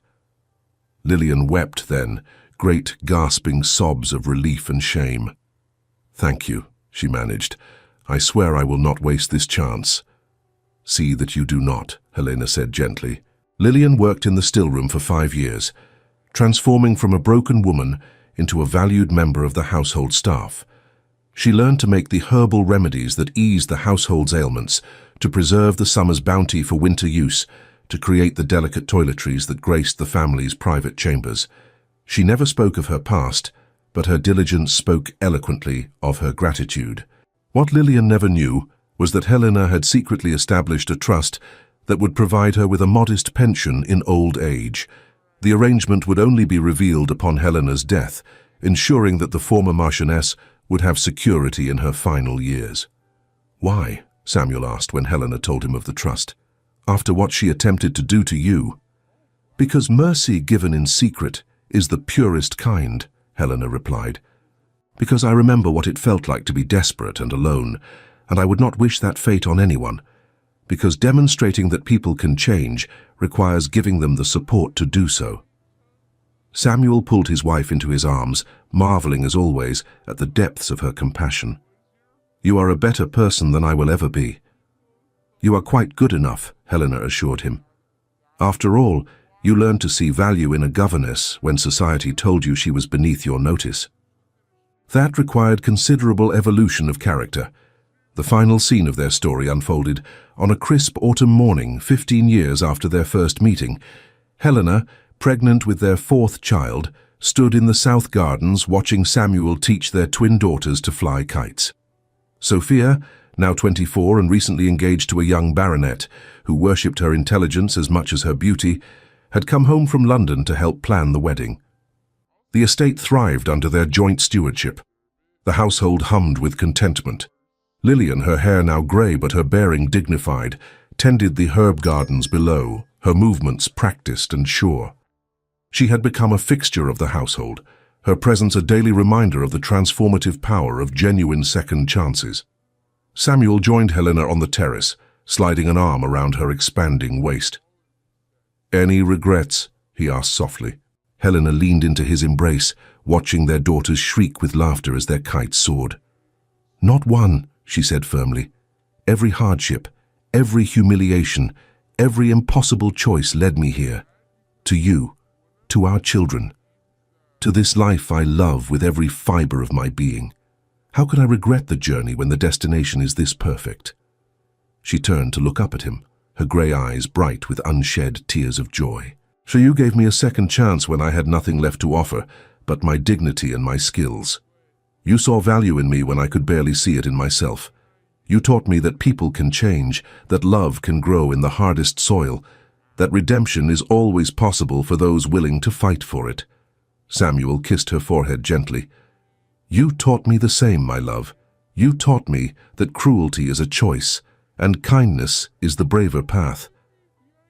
Lillian wept then, great gasping sobs of relief and shame. "Thank you," she managed. "I swear I will not waste this chance." "See that you do not," Helena said gently. Lillian worked in the still room for 5 years, transforming from a broken woman into a valued member of the household staff. She learned to make the herbal remedies that eased the household's ailments, to preserve the summer's bounty for winter use, to create the delicate toiletries that graced the family's private chambers. She never spoke of her past, but her diligence spoke eloquently of her gratitude. What Lillian never knew was that Helena had secretly established a trust that would provide her with a modest pension in old age. The arrangement would only be revealed upon Helena's death, ensuring that the former Marchioness would have security in her final years. "Why?" Samuel asked when Helena told him of the trust. "After what she attempted to do to you?" "Because mercy given in secret is the purest kind," Helena replied. "Because I remember what it felt like to be desperate and alone, and I would not wish that fate on anyone. Because demonstrating that people can change requires giving them the support to do so." Samuel pulled his wife into his arms, marveling as always at the depths of her compassion. "You are a better person than I will ever be." "You are quite good enough," Helena assured him. "After all, you learned to see value in a governess when society told you she was beneath your notice." That required considerable evolution of character. The final scene of their story unfolded on a crisp autumn morning 15 years after their first meeting. Helena, pregnant with their fourth child, stood in the South Gardens watching Samuel teach their twin daughters to fly kites. Sophia, now 24 and recently engaged to a young baronet who worshipped her intelligence as much as her beauty, had come home from London to help plan the wedding. The estate thrived under their joint stewardship. The household hummed with contentment. Lillian, her hair now grey but her bearing dignified, tended the herb gardens below, her movements practiced and sure. She had become a fixture of the household, her presence a daily reminder of the transformative power of genuine second chances. Samuel joined Helena on the terrace, sliding an arm around her expanding waist. "Any regrets?" he asked softly. Helena leaned into his embrace, watching their daughters shriek with laughter as their kites soared. "Not one," she said firmly. "Every hardship, every humiliation, every impossible choice led me here. To you, to our children, to this life I love with every fiber of my being. How could I regret the journey when the destination is this perfect?" She turned to look up at him, her grey eyes bright with unshed tears of joy. "So you gave me a second chance when I had nothing left to offer but my dignity and my skills. You saw value in me when I could barely see it in myself. You taught me that people can change, that love can grow in the hardest soil, that redemption is always possible for those willing to fight for it." Samuel kissed her forehead gently. "You taught me the same, my love. You taught me that cruelty is a choice, and kindness is the braver path.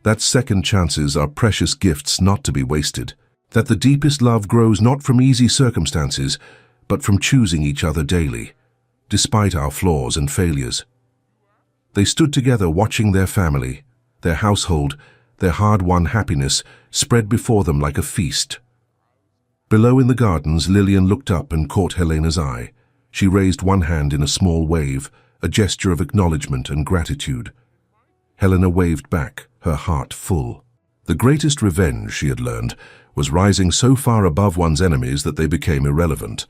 That second chances are precious gifts not to be wasted. That the deepest love grows not from easy circumstances, but from choosing each other daily, despite our flaws and failures." They stood together watching their family, their household, their hard-won happiness spread before them like a feast. Below in the gardens, Lillian looked up and caught Helena's eye. She raised one hand in a small wave, a gesture of acknowledgement and gratitude. Helena waved back, her heart full. The greatest revenge, she had learned, was rising so far above one's enemies that they became irrelevant.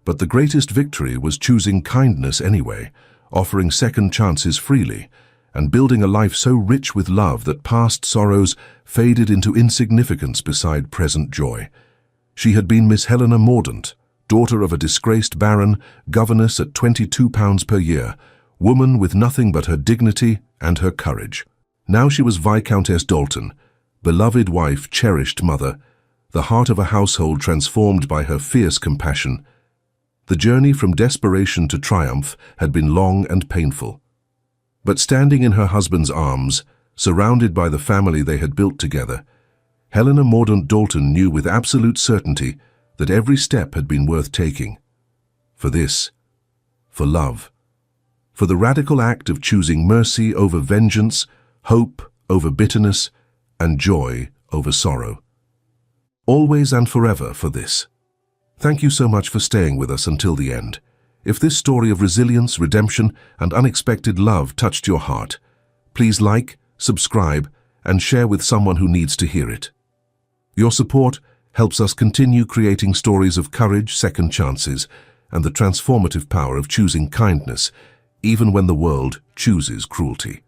But the greatest victory was choosing kindness anyway, offering second chances freely, and building a life so rich with love that past sorrows faded into insignificance beside present joy. She had been Miss Helena Mordaunt, daughter of a disgraced baron, governess at £22 per year, woman with nothing but her dignity and her courage. Now she was Viscountess Dalton, beloved wife, cherished mother, the heart of a household transformed by her fierce compassion. The journey from desperation to triumph had been long and painful. But standing in her husband's arms, surrounded by the family they had built together, Helena Mordaunt Dalton knew with absolute certainty that every step had been worth taking. For this, for love, for the radical act of choosing mercy over vengeance, hope over bitterness, and joy over sorrow. Always and forever for this. Thank you so much for staying with us until the end. If this story of resilience, redemption, and unexpected love touched your heart, please like, subscribe, and share with someone who needs to hear it. Your support helps us continue creating stories of courage, second chances, and the transformative power of choosing kindness, even when the world chooses cruelty.